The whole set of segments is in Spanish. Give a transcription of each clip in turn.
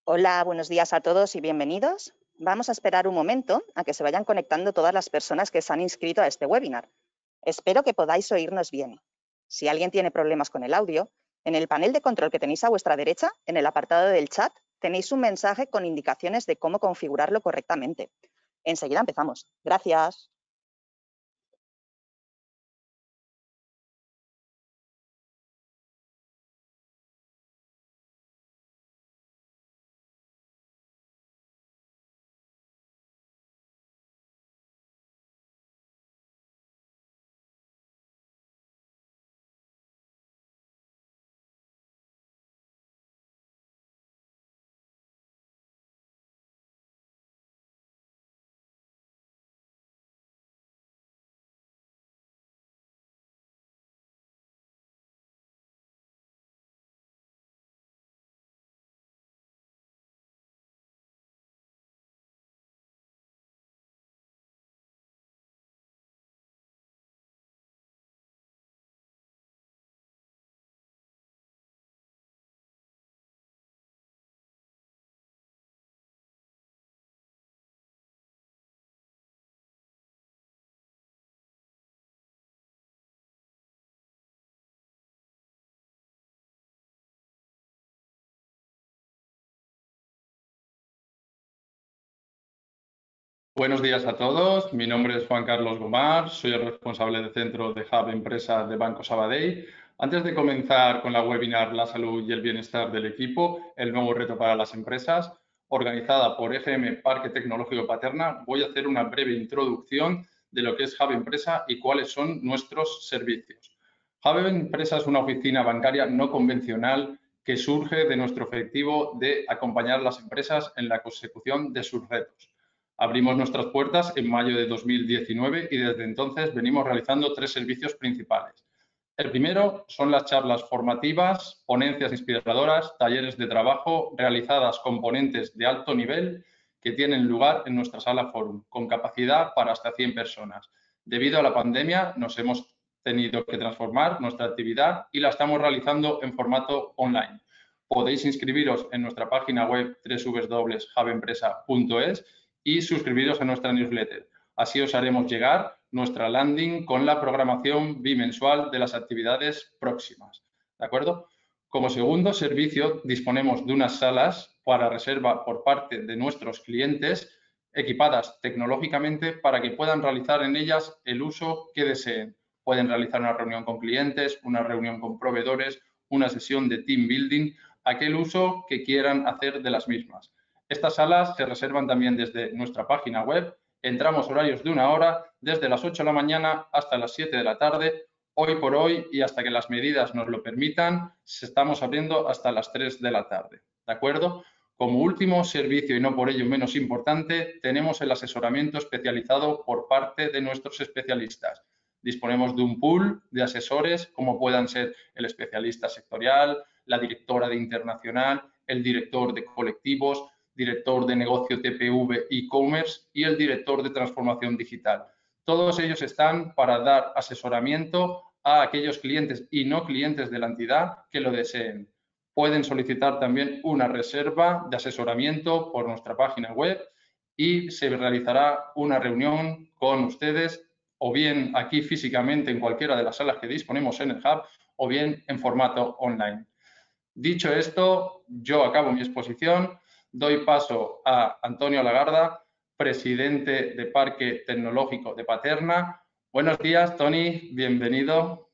Hola, buenos días a todos y bienvenidos. Vamos a esperar un momento a que se vayan conectando todas las personas que se han inscrito a este webinar. Espero que podáis oírnos bien. Si alguien tiene problemas con el audio, en el panel de control que tenéis a vuestra derecha, en el apartado del chat, tenéis un mensaje con indicaciones de cómo configurarlo correctamente. Enseguida empezamos. Gracias. Buenos días a todos, mi nombre es Juan Carlos Gomar, soy el responsable del Centro de Hub Empresa de Banco Sabadell. Antes de comenzar con la webinar La salud y el bienestar del equipo, el nuevo reto para las empresas, organizada por EGM Parque Tecnológico Paterna, voy a hacer una breve introducción de lo que es Hub Empresa y cuáles son nuestros servicios. Hub Empresa es una oficina bancaria no convencional que surge de nuestro objetivo de acompañar a las empresas en la consecución de sus retos. Abrimos nuestras puertas en mayo de 2019 y desde entonces venimos realizando 3 servicios principales. El primero son las charlas formativas, ponencias inspiradoras, talleres de trabajo realizadas con ponentes de alto nivel que tienen lugar en nuestra sala Forum, con capacidad para hasta 100 personas. Debido a la pandemia nos hemos tenido que transformar nuestra actividad y la estamos realizando en formato online. Podéis inscribiros en nuestra página web www.hubempresa.es y suscribiros a nuestra newsletter. Así os haremos llegar nuestra landing con la programación bimensual de las actividades próximas. ¿De acuerdo? Como segundo servicio, disponemos de unas salas para reserva por parte de nuestros clientes equipadas tecnológicamente para que puedan realizar en ellas el uso que deseen. Pueden realizar una reunión con clientes, una reunión con proveedores, una sesión de team building, aquel uso que quieran hacer de las mismas. Estas salas se reservan también desde nuestra página web. Entramos horarios de 1 hora, desde las 8 de la mañana hasta las 7 de la tarde. Hoy por hoy y hasta que las medidas nos lo permitan, estamos abriendo hasta las 3 de la tarde. ¿De acuerdo? Como último servicio y no por ello menos importante, tenemos el asesoramiento especializado por parte de nuestros especialistas. Disponemos de un pool de asesores como puedan ser el especialista sectorial, la directora de internacional, el director de colectivos, director de negocio TPV e-commerce y el director de transformación digital. Todos ellos están para dar asesoramiento a aquellos clientes y no clientes de la entidad que lo deseen. Pueden solicitar también una reserva de asesoramiento por nuestra página web y se realizará una reunión con ustedes o bien aquí físicamente en cualquiera de las salas que disponemos en el Hub o bien en formato online. Dicho esto, yo acabo mi exposición, doy paso a Antonio Lagarda, presidente de Parque Tecnológico de Paterna. Buenos días, Tony, bienvenido.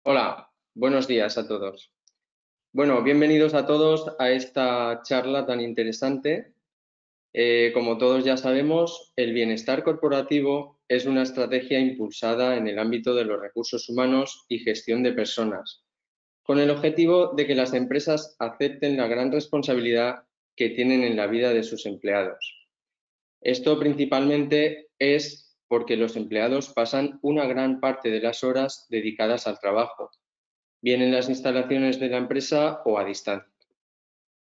Hola, buenos días a todos. Bueno, bienvenidos a todos a esta charla tan interesante. Como todos ya sabemos, el bienestar corporativo es una estrategia impulsada en el ámbito de los recursos humanos y gestión de personas, con el objetivo de que las empresas acepten la gran responsabilidad que tienen en la vida de sus empleados. Esto principalmente es porque los empleados pasan una gran parte de las horas dedicadas al trabajo, bien en las instalaciones de la empresa o a distancia.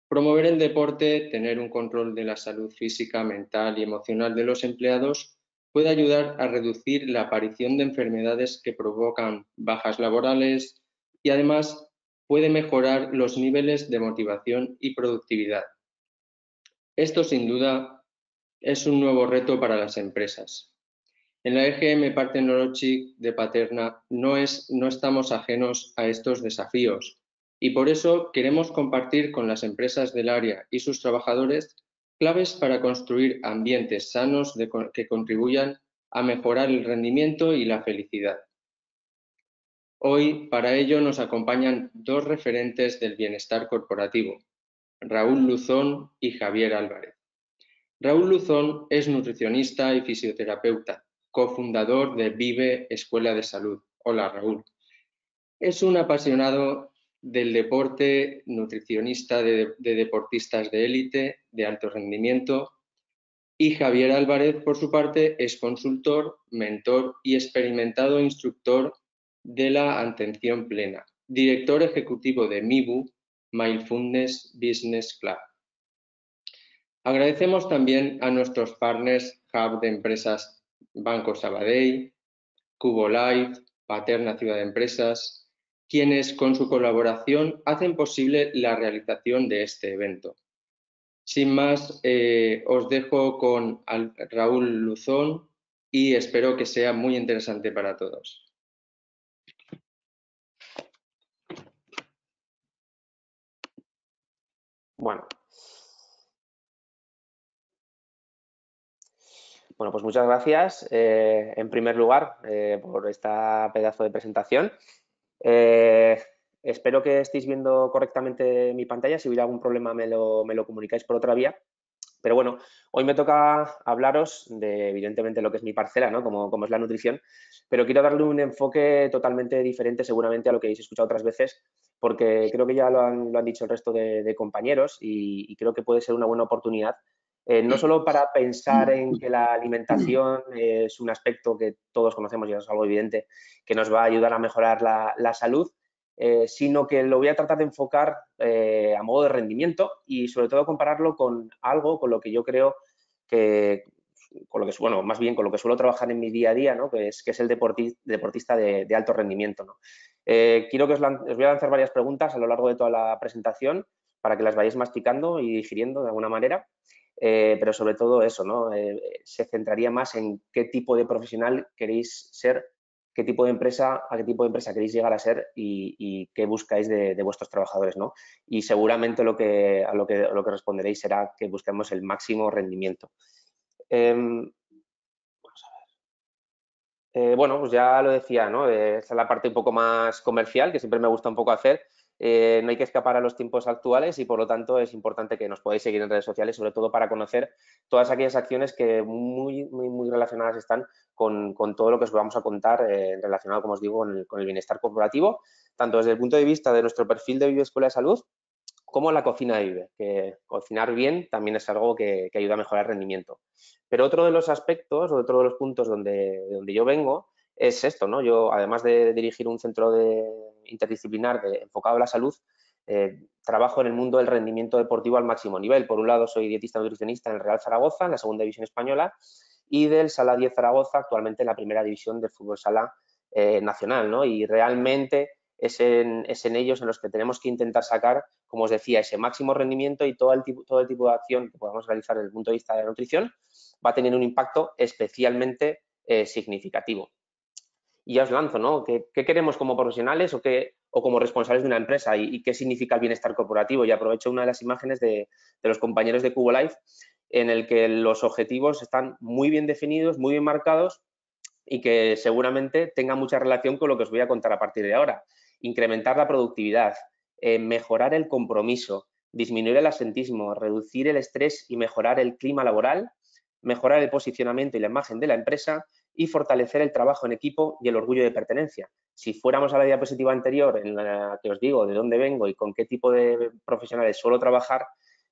Promover el deporte, tener un control de la salud física, mental y emocional de los empleados puede ayudar a reducir la aparición de enfermedades que provocan bajas laborales y además puede mejorar los niveles de motivación y productividad. Esto, sin duda, es un nuevo reto para las empresas. En la EGM Partnership de Paterna no estamos ajenos a estos desafíos y por eso queremos compartir con las empresas del área y sus trabajadores claves para construir ambientes sanos que contribuyan a mejorar el rendimiento y la felicidad. Hoy, para ello, nos acompañan dos referentes del bienestar corporativo, Raúl Luzón y Javier Álvarez. Raúl Luzón es nutricionista y fisioterapeuta, cofundador de Vive Escuela de Salud. Hola, Raúl. Es un apasionado del deporte, nutricionista de deportistas de élite, de alto rendimiento. Y Javier Álvarez, por su parte, es consultor, mentor y experimentado instructor de la atención plena, director ejecutivo de MIBU, Mindfulness Business Club. Agradecemos también a nuestros partners Hub de Empresas Banco Sabadell, Cubo Life, Paterna Ciudad de Empresas, quienes con su colaboración hacen posible la realización de este evento. Sin más, os dejo con Raúl Luzón y espero que sea muy interesante para todos. Bueno, pues muchas gracias en primer lugar por esta pedazo de presentación. Espero que estéis viendo correctamente mi pantalla. Si hubiera algún problema me lo comunicáis por otra vía. Pero bueno, hoy me toca hablaros de, evidentemente, lo que es mi parcela, ¿no? Como es la nutrición, pero quiero darle un enfoque totalmente diferente seguramente a lo que habéis escuchado otras veces, porque creo que ya lo han dicho el resto de compañeros y creo que puede ser una buena oportunidad, no solo para pensar en que la alimentación es un aspecto que todos conocemos y es algo evidente, que nos va a ayudar a mejorar la salud, sino que lo voy a tratar de enfocar a modo de rendimiento y sobre todo compararlo con algo con lo que yo creo que, más bien con lo que suelo trabajar en mi día a día, ¿no? que es el deportista de alto rendimiento, ¿no? Quiero que os voy a lanzar varias preguntas a lo largo de toda la presentación para que las vayáis masticando y digiriendo de alguna manera, pero sobre todo eso, ¿no? Se centraría más en qué tipo de profesional queréis ser, a qué tipo de empresa queréis llegar a ser y qué buscáis de vuestros trabajadores, ¿no? Y seguramente a lo que responderéis será que busquemos el máximo rendimiento. Vamos a ver. Bueno, pues ya lo decía, ¿no? Esta es la parte un poco más comercial que siempre me gusta un poco hacer. No hay que escapar a los tiempos actuales y por lo tanto es importante que nos podáis seguir en redes sociales, sobre todo para conocer todas aquellas acciones que muy relacionadas están con todo lo que os vamos a contar relacionado, como os digo, con el bienestar corporativo, tanto desde el punto de vista de nuestro perfil de Vive Escuela de Salud como la cocina de Vive, que cocinar bien también es algo que ayuda a mejorar el rendimiento. Pero otro de los aspectos, o otro de los puntos de donde yo vengo, es esto, ¿no? Yo, además de dirigir un centro interdisciplinar enfocado a la salud, trabajo en el mundo del rendimiento deportivo al máximo nivel. Por un lado, soy dietista nutricionista en el Real Zaragoza, en la segunda división española, y del Sala 10 Zaragoza, actualmente en la primera división del fútbol sala nacional, ¿no? Y realmente es en ellos en los que tenemos que intentar sacar, como os decía, ese máximo rendimiento y todo el tipo de acción que podamos realizar desde el punto de vista de la nutrición va a tener un impacto especialmente significativo. Y ya os lanzo, ¿no? ¿Qué queremos como profesionales o como responsables de una empresa y qué significa el bienestar corporativo? Y aprovecho una de las imágenes de los compañeros de Cubo Life en el que los objetivos están muy bien definidos, muy bien marcados y que seguramente tengan mucha relación con lo que os voy a contar a partir de ahora. Incrementar la productividad, mejorar el compromiso, disminuir el absentismo, reducir el estrés y mejorar el clima laboral, mejorar el posicionamiento y la imagen de la empresa y fortalecer el trabajo en equipo y el orgullo de pertenencia. Si fuéramos a la diapositiva anterior en la que os digo de dónde vengo y con qué tipo de profesionales suelo trabajar,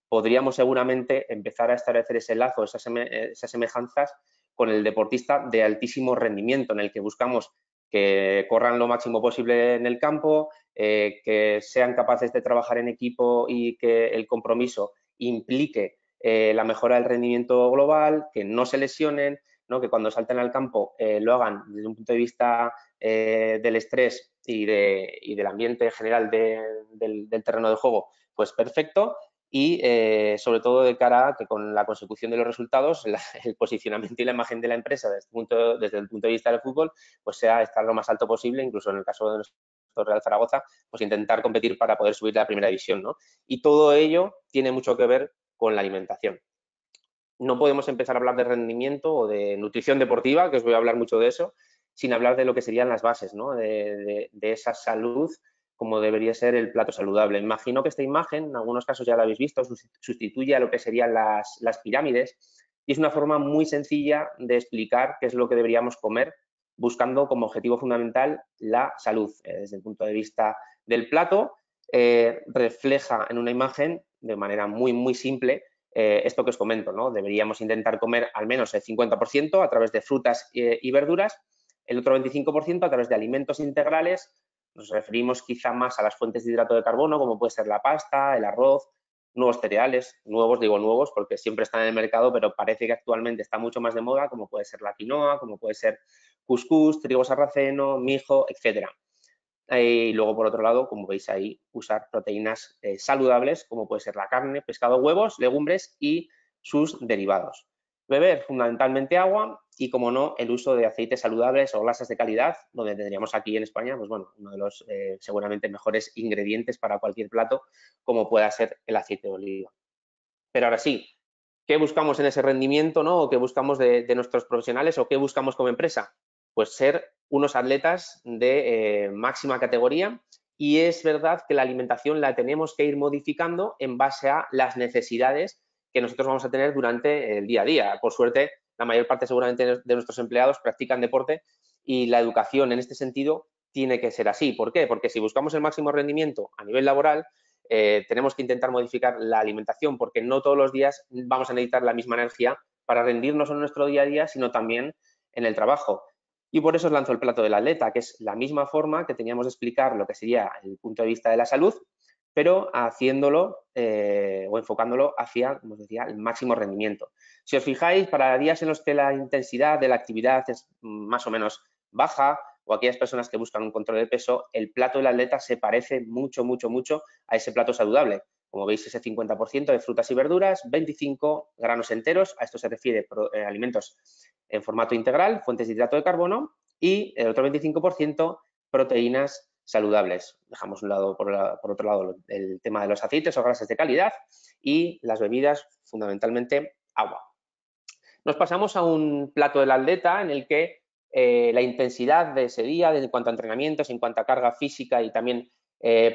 podríamos seguramente empezar a establecer ese lazo, esas semejanzas con el deportista de altísimo rendimiento, en el que buscamos que corran lo máximo posible en el campo, que sean capaces de trabajar en equipo y que el compromiso implique la mejora del rendimiento global, que no se lesionen, ¿no? Que cuando salten al campo lo hagan desde un punto de vista del estrés y del ambiente general del terreno de juego, pues perfecto. Y sobre todo de cara a que con la consecución de los resultados, el posicionamiento y la imagen de la empresa desde el punto de vista del fútbol, pues sea estar lo más alto posible, incluso en el caso de nuestro Real Zaragoza, pues intentar competir para poder subir a la primera división, ¿no? Y todo ello tiene mucho que ver con la alimentación. No podemos empezar a hablar de rendimiento o de nutrición deportiva, que os voy a hablar mucho de eso, sin hablar de lo que serían las bases, ¿no? de esa salud, como debería ser el plato saludable. Imagino que esta imagen, en algunos casos ya la habéis visto, sustituye a lo que serían las pirámides y es una forma muy sencilla de explicar qué es lo que deberíamos comer, buscando como objetivo fundamental la salud. Desde el punto de vista del plato, refleja en una imagen de manera muy, muy simple esto que os comento, ¿no? Deberíamos intentar comer al menos el 50% a través de frutas y verduras, el otro 25% a través de alimentos integrales. Nos referimos quizá más a las fuentes de hidrato de carbono, como puede ser la pasta, el arroz, nuevos cereales, nuevos, digo nuevos porque siempre están en el mercado, pero parece que actualmente está mucho más de moda, como puede ser la quinoa, como puede ser cuscús, trigo sarraceno, mijo, etcétera. Y luego, por otro lado, como veis ahí, usar proteínas saludables, como puede ser la carne, pescado, huevos, legumbres y sus derivados. Beber fundamentalmente agua y, como no, el uso de aceites saludables o grasas de calidad, donde tendríamos aquí en España, pues bueno, uno de los seguramente mejores ingredientes para cualquier plato, como pueda ser el aceite de oliva. Pero ahora sí, ¿qué buscamos en ese rendimiento, ¿no? ¿O qué buscamos de nuestros profesionales o qué buscamos como empresa? Pues ser unos atletas de máxima categoría y es verdad que la alimentación la tenemos que ir modificando en base a las necesidades que nosotros vamos a tener durante el día a día. Por suerte, la mayor parte seguramente de nuestros empleados practican deporte y la educación en este sentido tiene que ser así. ¿Por qué? Porque si buscamos el máximo rendimiento a nivel laboral, tenemos que intentar modificar la alimentación porque no todos los días vamos a necesitar la misma energía para rendirnos en nuestro día a día, sino también en el trabajo. Y por eso os lanzo el plato del atleta, que es la misma forma que teníamos de explicar lo que sería el punto de vista de la salud, pero haciéndolo o enfocándolo hacia, como os decía, el máximo rendimiento. Si os fijáis, para días en los que la intensidad de la actividad es más o menos baja, o aquellas personas que buscan un control de peso, el plato del atleta se parece mucho, mucho, mucho a ese plato saludable. Como veis, ese 50% de frutas y verduras, 25 granos enteros, a esto se refiere alimentos en formato integral, fuentes de hidrato de carbono, y el otro 25% proteínas saludables. Dejamos un lado, por otro lado, el tema de los aceites o grasas de calidad y las bebidas, fundamentalmente agua. Nos pasamos a un plato del atleta en el que la intensidad de ese día, en cuanto a entrenamientos, en cuanto a carga física y también,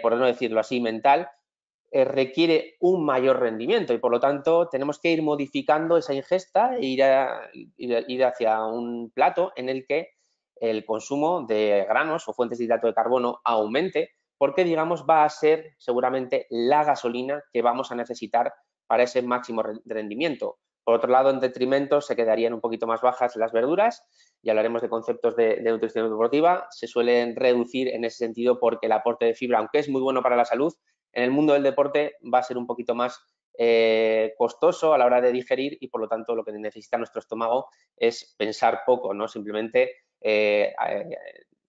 por no decirlo así, mental, requiere un mayor rendimiento y, por lo tanto, tenemos que ir modificando esa ingesta e ir hacia un plato en el que el consumo de granos o fuentes de hidrato de carbono aumente porque, digamos, va a ser seguramente la gasolina que vamos a necesitar para ese máximo rendimiento. Por otro lado, en detrimento se quedarían un poquito más bajas las verduras y hablaremos de conceptos de nutrición deportiva. Se suelen reducir en ese sentido porque el aporte de fibra, aunque es muy bueno para la salud, en el mundo del deporte va a ser un poquito más costoso a la hora de digerir y, por lo tanto, lo que necesita nuestro estómago es pensar poco, ¿no? Simplemente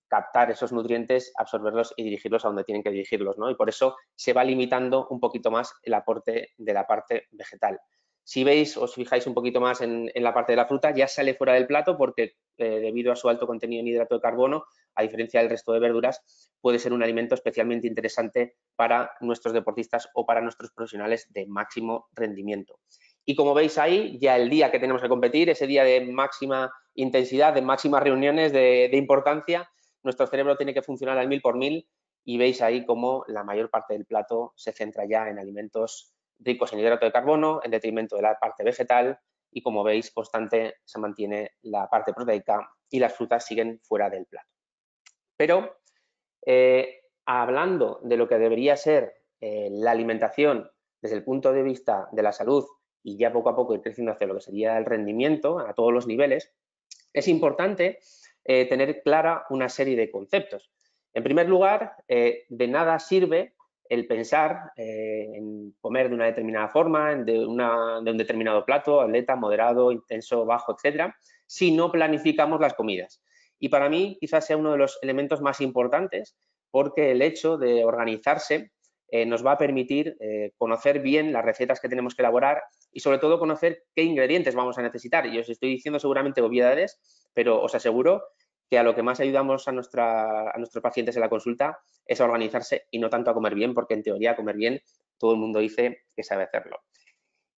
captar esos nutrientes, absorberlos y dirigirlos a donde tienen que dirigirlos, ¿no? Y por eso se va limitando un poquito más el aporte de la parte vegetal. Si veis, os fijáis un poquito más en la parte de la fruta, ya sale fuera del plato porque debido a su alto contenido en hidrato de carbono, a diferencia del resto de verduras, puede ser un alimento especialmente interesante para nuestros deportistas o para nuestros profesionales de máximo rendimiento. Y como veis ahí, ya el día que tenemos que competir, ese día de máxima intensidad, de máximas reuniones de importancia, nuestro cerebro tiene que funcionar al 1000 por 1000 y veis ahí cómo la mayor parte del plato se centra ya en alimentos ricos en hidrato de carbono, en detrimento de la parte vegetal y, como veis, constante se mantiene la parte proteica y las frutas siguen fuera del plato. Pero hablando de lo que debería ser la alimentación desde el punto de vista de la salud y ya poco a poco ir creciendo hacia lo que sería el rendimiento a todos los niveles, es importante tener clara una serie de conceptos. En primer lugar, de nada sirve el pensar en comer de una determinada forma, de un determinado plato, atleta, moderado, intenso, bajo, etcétera, si no planificamos las comidas. Y para mí quizás sea uno de los elementos más importantes, porque el hecho de organizarse nos va a permitir conocer bien las recetas que tenemos que elaborar y sobre todo conocer qué ingredientes vamos a necesitar. Y os estoy diciendo seguramente obviedades, pero os aseguro que a lo que más ayudamos a nuestros pacientes en la consulta es a organizarse y no tanto a comer bien, porque en teoría comer bien todo el mundo dice que sabe hacerlo.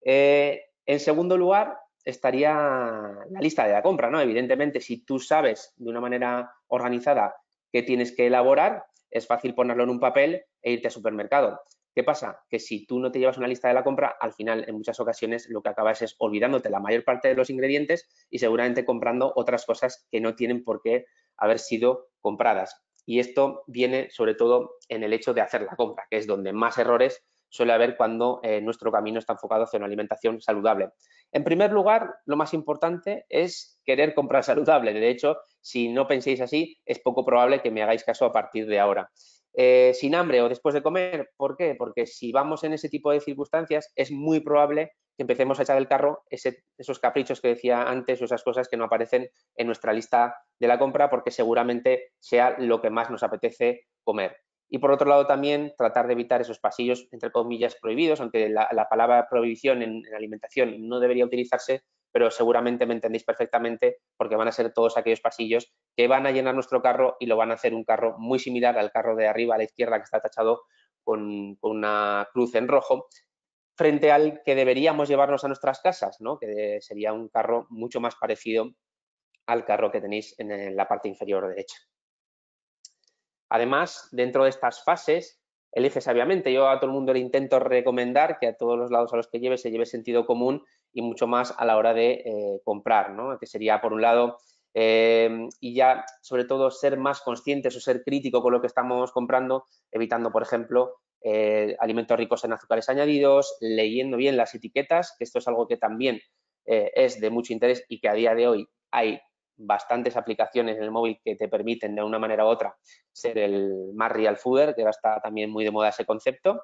En segundo lugar estaría la lista de la compra, ¿no? Evidentemente, si tú sabes de una manera organizada qué tienes que elaborar, es fácil ponerlo en un papel e irte al supermercado. ¿Qué pasa? Que si tú no te llevas una lista de la compra, al final, en muchas ocasiones, lo que acabas es olvidándote la mayor parte de los ingredientes y seguramente comprando otras cosas que no tienen por qué haber sido compradas. Y esto viene sobre todo en el hecho de hacer la compra, que es donde más errores suele haber cuando nuestro camino está enfocado hacia una alimentación saludable. En primer lugar, lo más importante es querer comprar saludable. De hecho, si no penséis así, es poco probable que me hagáis caso a partir de ahora. Sin hambre o después de comer, ¿por qué? Porque si vamos en ese tipo de circunstancias, es muy probable que empecemos a echar el carro esos caprichos que decía antes o esas cosas que no aparecen en nuestra lista de la compra porque seguramente sea lo que más nos apetece comer. Y por otro lado también tratar de evitar esos pasillos, entre comillas, prohibidos, aunque la palabra prohibición en alimentación no debería utilizarse, pero seguramente me entendéis perfectamente porque van a ser todos aquellos pasillos que van a llenar nuestro carro y lo van a hacer un carro muy similar al carro de arriba a la izquierda que está tachado con una cruz en rojo, frente al que deberíamos llevarnos a nuestras casas, ¿no? Que sería un carro mucho más parecido al carro que tenéis en la parte inferior derecha. Además, dentro de estas fases, elige sabiamente. Yo a todo el mundo le intento recomendar que a todos los lados a los que lleve se lleve sentido común y mucho más a la hora de comprar, ¿no? Que sería, por un lado, y ya, sobre todo, ser más conscientes o ser crítico con lo que estamos comprando, evitando, por ejemplo, alimentos ricos en azúcares añadidos, leyendo bien las etiquetas, que esto es algo que también es de mucho interés y que a día de hoy hay bastantes aplicaciones en el móvil que te permiten de una manera u otra ser el más real fooder, que ahora está también muy de moda ese concepto,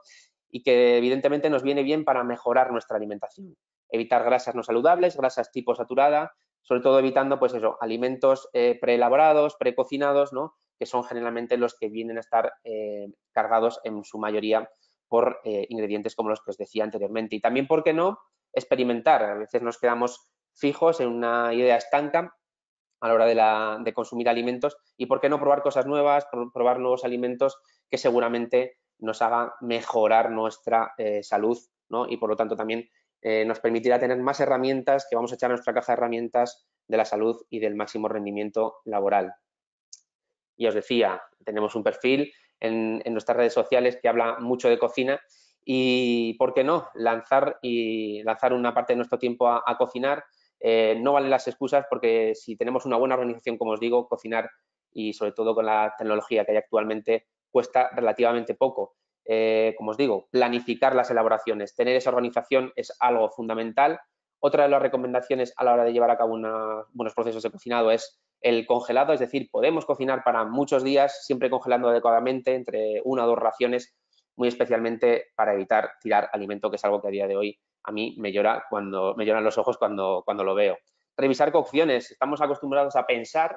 y que evidentemente nos viene bien para mejorar nuestra alimentación. Evitar grasas no saludables, grasas tipo saturada, sobre todo evitando, pues eso, alimentos preelaborados, precocinados, ¿no? Que son generalmente los que vienen a estar cargados en su mayoría por ingredientes como los que os decía anteriormente. Y también, ¿por qué no?, experimentar. A veces nos quedamos fijos en una idea estanca a la hora de consumir alimentos y por qué no probar cosas nuevas, probar nuevos alimentos que seguramente nos hagan mejorar nuestra salud, ¿no? Y por lo tanto también nos permitirá tener más herramientas que vamos a echar a nuestra caja de herramientas de la salud y del máximo rendimiento laboral. Y os decía, tenemos un perfil en nuestras redes sociales que habla mucho de cocina y, ¿por qué no?, lanzar una parte de nuestro tiempo a cocinar. No valen las excusas porque si tenemos una buena organización, como os digo, cocinar y sobre todo con la tecnología que hay actualmente cuesta relativamente poco. Como os digo, planificar las elaboraciones, tener esa organización es algo fundamental. Otra de las recomendaciones a la hora de llevar a cabo buenos procesos de cocinado es el congelado, es decir, podemos cocinar para muchos días, siempre congelando adecuadamente entre 1 o 2 raciones, muy especialmente para evitar tirar alimento, que es algo que a día de hoy a mí me lloran los ojos cuando lo veo. Revisar cocciones. Estamos acostumbrados a pensar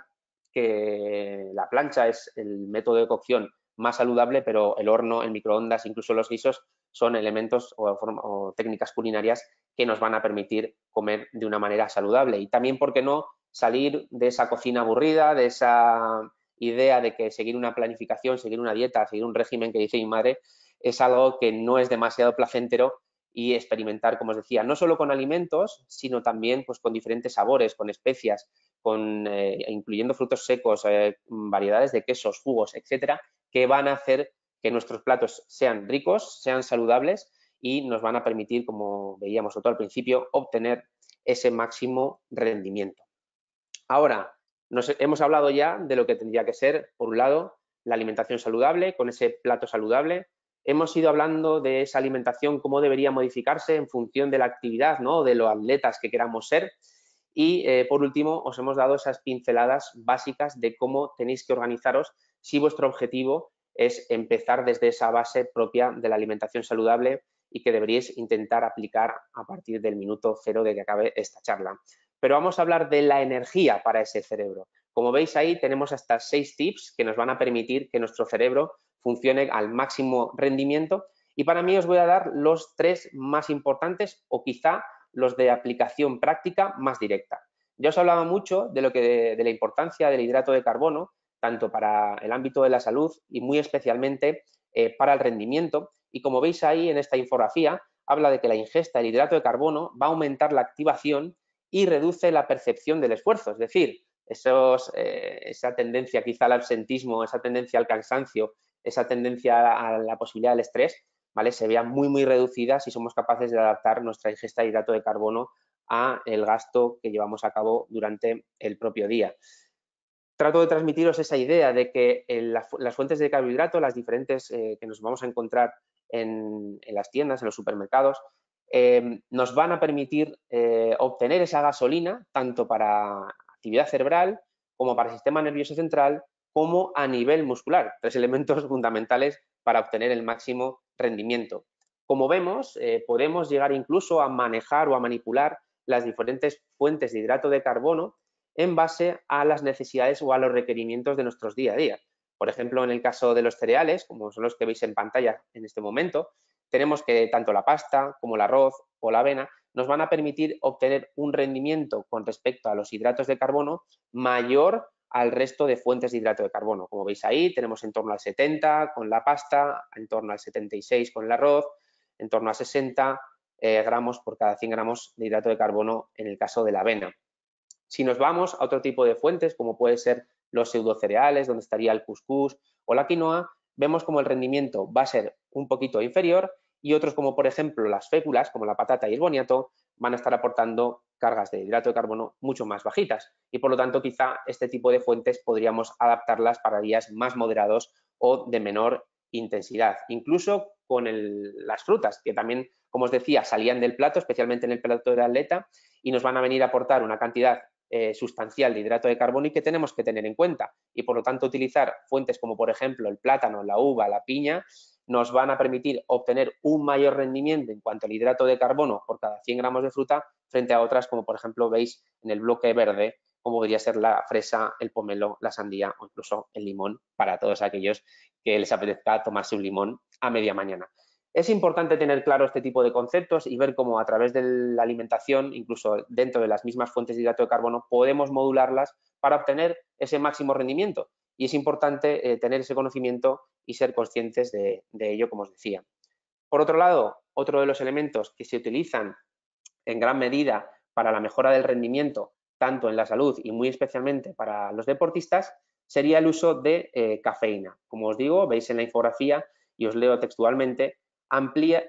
que la plancha es el método de cocción más saludable, pero el horno, el microondas, incluso los guisos son elementos o técnicas culinarias que nos van a permitir comer de una manera saludable. Y también, ¿por qué no?, salir de esa cocina aburrida, de esa idea de que seguir una planificación, seguir una dieta, seguir un régimen que dice mi madre, es algo que no es demasiado placentero y experimentar, como os decía, no solo con alimentos, sino también pues, con diferentes sabores, con especias, incluyendo frutos secos, variedades de quesos, jugos, etcétera, que van a hacer que nuestros platos sean ricos, sean saludables y nos van a permitir, como veíamos al principio, obtener ese máximo rendimiento. Ahora, hemos hablado ya de lo que tendría que ser, por un lado, la alimentación saludable, con ese plato saludable. Hemos ido hablando de esa alimentación, cómo debería modificarse en función de la actividad, ¿no?, de los atletas que queramos ser. Y, por último, os hemos dado esas pinceladas básicas de cómo tenéis que organizaros si vuestro objetivo es empezar desde esa base propia de la alimentación saludable y que deberíais intentar aplicar a partir del minuto 0 de que acabe esta charla. Pero vamos a hablar de la energía para ese cerebro. Como veis ahí tenemos hasta 6 tips que nos van a permitir que nuestro cerebro funcione al máximo rendimiento, y para mí os voy a dar los 3 más importantes o quizá los de aplicación práctica más directa. Ya os hablaba mucho de la importancia del hidrato de carbono, tanto para el ámbito de la salud y muy especialmente para el rendimiento, y como veis ahí en esta infografía habla de que la ingesta del hidrato de carbono va a aumentar la activación y reduce la percepción del esfuerzo, es decir, esa tendencia quizá al absentismo, esa tendencia al cansancio, esa tendencia a la posibilidad del estrés, ¿vale? Se vean muy reducidas si somos capaces de adaptar nuestra ingesta de hidrato de carbono a el gasto que llevamos a cabo durante el propio día. Trato de transmitiros esa idea de que las fuentes de carbohidrato, las diferentes que nos vamos a encontrar en las tiendas, en los supermercados, nos van a permitir obtener esa gasolina tanto para actividad cerebral como para el sistema nervioso central, como a nivel muscular, 3 elementos fundamentales para obtener el máximo rendimiento. Como vemos, podemos llegar incluso a manejar o a manipular las diferentes fuentes de hidrato de carbono en base a las necesidades o a los requerimientos de nuestros día a día. Por ejemplo, en el caso de los cereales, como son los que veis en pantalla en este momento, tenemos que tanto la pasta como el arroz o la avena nos van a permitir obtener un rendimiento con respecto a los hidratos de carbono mayor al resto de fuentes de hidrato de carbono. Como veis ahí, tenemos en torno al 70 con la pasta, en torno al 76 con el arroz, en torno a 60 gramos por cada 100 gramos de hidrato de carbono en el caso de la avena. Si nos vamos a otro tipo de fuentes, como puede ser los pseudocereales, donde estaría el cuscús o la quinoa, vemos como el rendimiento va a ser un poquito inferior, y otros como por ejemplo las féculas, como la patata y el boniato, van a estar aportando cargas de hidrato de carbono mucho más bajitas, y por lo tanto quizá este tipo de fuentes podríamos adaptarlas para días más moderados o de menor intensidad. Incluso con las frutas, que también, como os decía, salían del plato, especialmente en el plato del atleta, y nos van a venir a aportar una cantidad sustancial de hidrato de carbono y que tenemos que tener en cuenta, y por lo tanto utilizar fuentes como por ejemplo el plátano, la uva, la piña, nos van a permitir obtener un mayor rendimiento en cuanto al hidrato de carbono por cada 100 gramos de fruta frente a otras como por ejemplo veis en el bloque verde, como podría ser la fresa, el pomelo, la sandía o incluso el limón, para todos aquellos que les apetezca tomarse un limón a media mañana. Es importante tener claro este tipo de conceptos y ver cómo a través de la alimentación, incluso dentro de las mismas fuentes de hidrato de carbono, podemos modularlas para obtener ese máximo rendimiento. Y es importante tener ese conocimiento y ser conscientes de ello, como os decía. Por otro lado, otro de los elementos que se utilizan en gran medida para la mejora del rendimiento, tanto en la salud y muy especialmente para los deportistas, sería el uso de cafeína. Como os digo, veis en la infografía y os leo textualmente,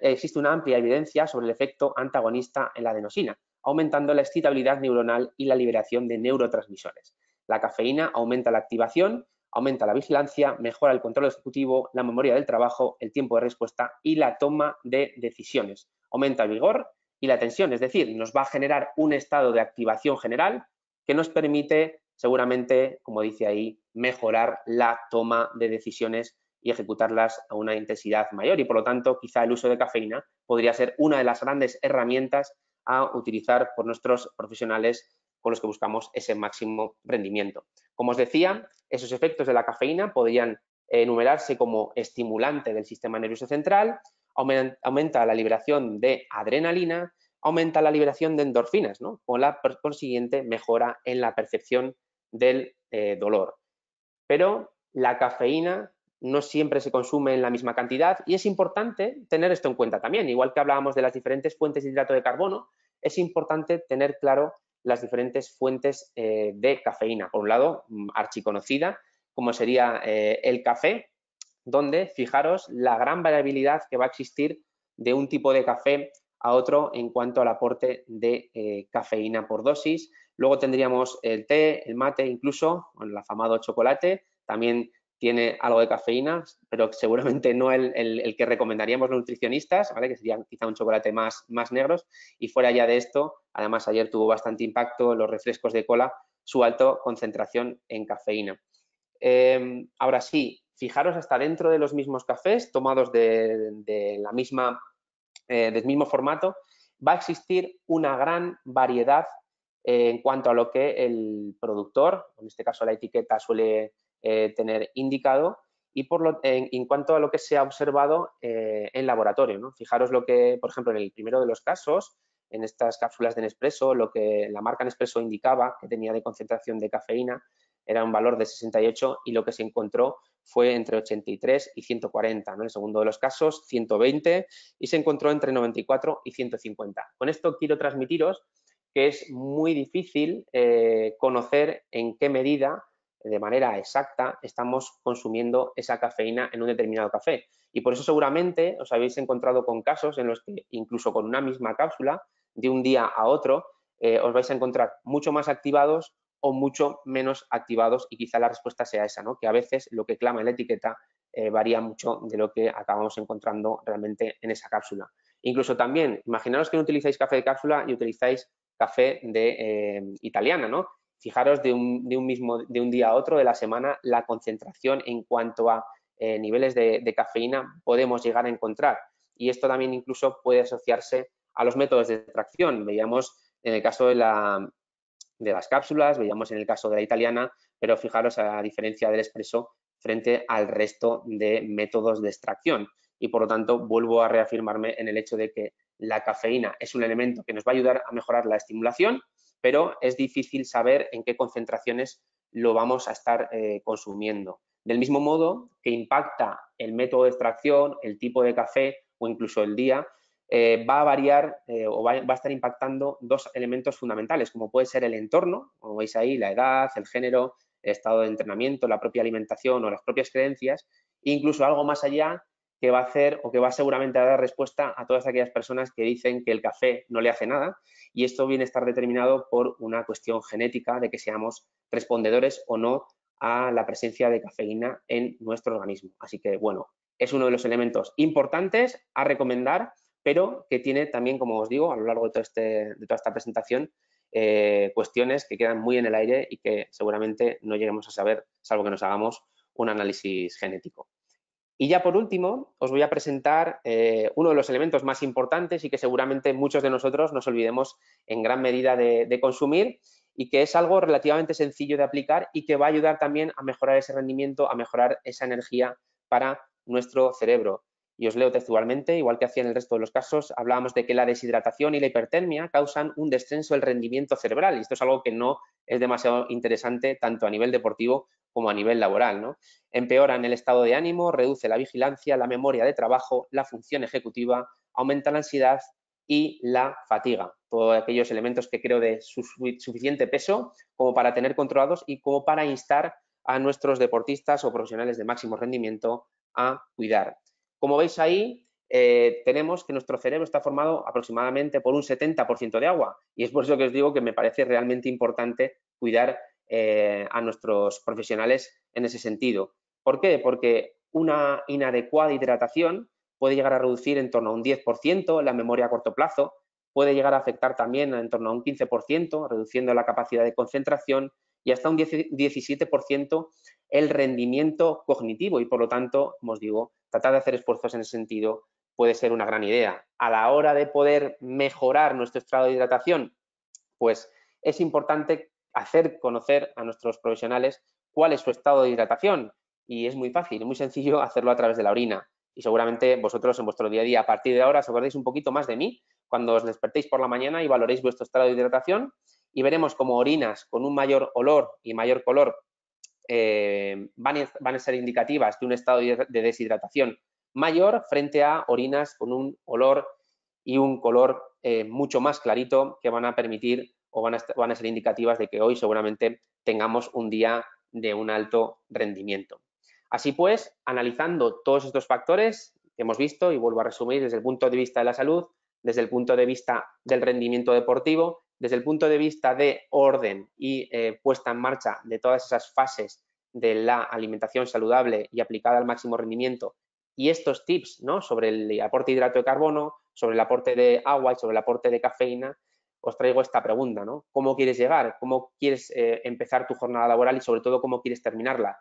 existe una amplia evidencia sobre el efecto antagonista en la adenosina, aumentando la excitabilidad neuronal y la liberación de neurotransmisores. La cafeína aumenta la activación, aumenta la vigilancia, mejora el control ejecutivo, la memoria del trabajo, el tiempo de respuesta y la toma de decisiones. Aumenta el vigor y la tensión, es decir, nos va a generar un estado de activación general que nos permite seguramente, como dice ahí, mejorar la toma de decisiones y ejecutarlas a una intensidad mayor, y por lo tanto quizá el uso de cafeína podría ser una de las grandes herramientas a utilizar por nuestros profesionales con los que buscamos ese máximo rendimiento. Como os decía, esos efectos de la cafeína podrían enumerarse como estimulante del sistema nervioso central, aumenta la liberación de adrenalina, aumenta la liberación de endorfinas, ¿no? Con la consiguiente mejora en la percepción del dolor. Pero la cafeína no siempre se consume en la misma cantidad y es importante tener esto en cuenta también. Igual que hablábamos de las diferentes fuentes de hidrato de carbono, es importante tener claro las diferentes fuentes de cafeína. Por un lado, archiconocida, como sería el café, donde fijaros la gran variabilidad que va a existir de un tipo de café a otro en cuanto al aporte de cafeína por dosis. Luego tendríamos el té, el mate, incluso el afamado chocolate, también tiene algo de cafeína, pero seguramente no el que recomendaríamos los nutricionistas, ¿vale? Que sería quizá un chocolate más negros. Y fuera ya de esto, además ayer tuvo bastante impacto los refrescos de cola, su alta concentración en cafeína. Ahora sí, fijaros hasta dentro de los mismos cafés, tomados del mismo formato, va a existir una gran variedad en cuanto a lo que el productor, en este caso la etiqueta, suele tener indicado, y en cuanto a lo que se ha observado en laboratorio, ¿no? Fijaros lo que, por ejemplo, en el primero de los casos, en estas cápsulas de Nespresso, lo que la marca Nespresso indicaba que tenía de concentración de cafeína era un valor de 68 y lo que se encontró fue entre 83 y 140. ¿no? En el segundo de los casos, 120 y se encontró entre 94 y 150. Con esto quiero transmitiros que es muy difícil conocer en qué medida, de manera exacta, estamos consumiendo esa cafeína en un determinado café. Y por eso seguramente os habéis encontrado con casos en los que incluso con una misma cápsula, de un día a otro, os vais a encontrar mucho más activados o mucho menos activados y quizá la respuesta sea esa, ¿no? Que a veces lo que clama en la etiqueta varía mucho de lo que acabamos encontrando realmente en esa cápsula. Incluso también, imaginaros que no utilizáis café de cápsula y utilizáis café de italiana, ¿no? Fijaros de un día a otro de la semana la concentración en cuanto a niveles de cafeína podemos llegar a encontrar. Y esto también incluso puede asociarse a los métodos de extracción. Veíamos en el caso de las cápsulas, veíamos en el caso de la italiana, pero fijaros a diferencia del expreso frente al resto de métodos de extracción. Y por lo tanto vuelvo a reafirmarme en el hecho de que la cafeína es un elemento que nos va a ayudar a mejorar la estimulación, pero es difícil saber en qué concentraciones lo vamos a estar consumiendo. Del mismo modo que impacta el método de extracción, el tipo de café o incluso el día, va a variar o va a estar impactando dos elementos fundamentales, como puede ser el entorno, como veis ahí, la edad, el género, el estado de entrenamiento, la propia alimentación o las propias creencias, e incluso algo más allá que va a hacer o que va seguramente a dar respuesta a todas aquellas personas que dicen que el café no le hace nada, y esto viene a estar determinado por una cuestión genética de que seamos respondedores o no a la presencia de cafeína en nuestro organismo. Así que, bueno, es uno de los elementos importantes a recomendar, pero que tiene también, como os digo, a lo largo de toda esta presentación, cuestiones que quedan muy en el aire y que seguramente no lleguemos a saber, salvo que nos hagamos un análisis genético. Y ya por último, os voy a presentar uno de los elementos más importantes y que seguramente muchos de nosotros nos olvidemos en gran medida de consumir y que es algo relativamente sencillo de aplicar y que va a ayudar también a mejorar ese rendimiento, a mejorar esa energía para nuestro cerebro. Y os leo textualmente, igual que hacía en el resto de los casos, hablábamos de que la deshidratación y la hipertermia causan un descenso del rendimiento cerebral y esto es algo que no es demasiado interesante tanto a nivel deportivo como a nivel laboral, ¿no? Empeoran el estado de ánimo, reduce la vigilancia, la memoria de trabajo, la función ejecutiva, aumenta la ansiedad y la fatiga. Todos aquellos elementos que creo de suficiente peso como para tener controlados y como para instar a nuestros deportistas o profesionales de máximo rendimiento a cuidar. Como veis ahí, tenemos que nuestro cerebro está formado aproximadamente por un 70% de agua y es por eso que os digo que me parece realmente importante cuidar a nuestros profesionales en ese sentido. ¿Por qué? Porque una inadecuada hidratación puede llegar a reducir en torno a un 10% la memoria a corto plazo, puede llegar a afectar también en torno a un 15%, reduciendo la capacidad de concentración y hasta un 17% el rendimiento cognitivo y, por lo tanto, como os digo, tratar de hacer esfuerzos en ese sentido puede ser una gran idea. A la hora de poder mejorar nuestro estado de hidratación, pues es importante hacer conocer a nuestros profesionales cuál es su estado de hidratación y es muy fácil, muy sencillo hacerlo a través de la orina y seguramente vosotros en vuestro día a día a partir de ahora os acordáis un poquito más de mí cuando os despertéis por la mañana y valoréis vuestro estado de hidratación y veremos como orinas con un mayor olor y mayor color van a ser indicativas de un estado de deshidratación mayor frente a orinas con un olor y un color mucho más clarito que van a permitir o van a ser indicativas de que hoy seguramente tengamos un día de un alto rendimiento. Así pues, analizando todos estos factores que hemos visto, y vuelvo a resumir desde el punto de vista de la salud, desde el punto de vista del rendimiento deportivo, desde el punto de vista de orden y puesta en marcha de todas esas fases de la alimentación saludable y aplicada al máximo rendimiento, y estos tips, ¿no?, sobre el aporte de hidrato de carbono, sobre el aporte de agua y sobre el aporte de cafeína, os traigo esta pregunta, ¿no? ¿Cómo quieres llegar? ¿Cómo quieres empezar tu jornada laboral y sobre todo cómo quieres terminarla?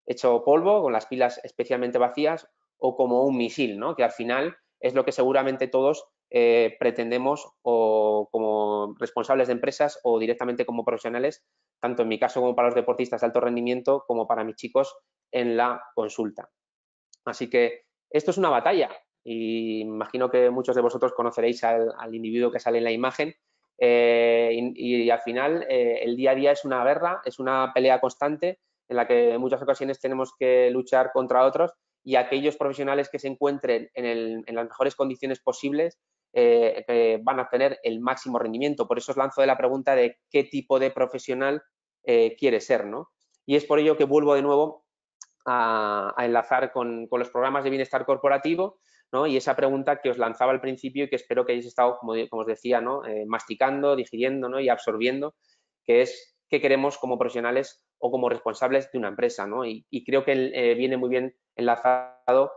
¿Hecho polvo, con las pilas especialmente vacías o como un misil, ¿no?, que al final es lo que seguramente todos pretendemos o como responsables de empresas o directamente como profesionales, tanto en mi caso como para los deportistas de alto rendimiento como para mis chicos en la consulta. Así que esto es una batalla y imagino que muchos de vosotros conoceréis al individuo que sale en la imagen y al final el día a día es una guerra, es una pelea constante en la que en muchas ocasiones tenemos que luchar contra otros y aquellos profesionales que se encuentren en las mejores condiciones posibles van a obtener el máximo rendimiento. Por eso os lanzo de la pregunta de qué tipo de profesional quiere ser, ¿no? Y es por ello que vuelvo de nuevo a enlazar con los programas de bienestar corporativo, ¿no? Y esa pregunta que os lanzaba al principio y que espero que hayáis estado, como os decía, ¿no? Masticando, digiriendo, ¿no? Y absorbiendo, que es qué queremos como profesionales o como responsables de una empresa, ¿no? Y creo que viene muy bien enlazado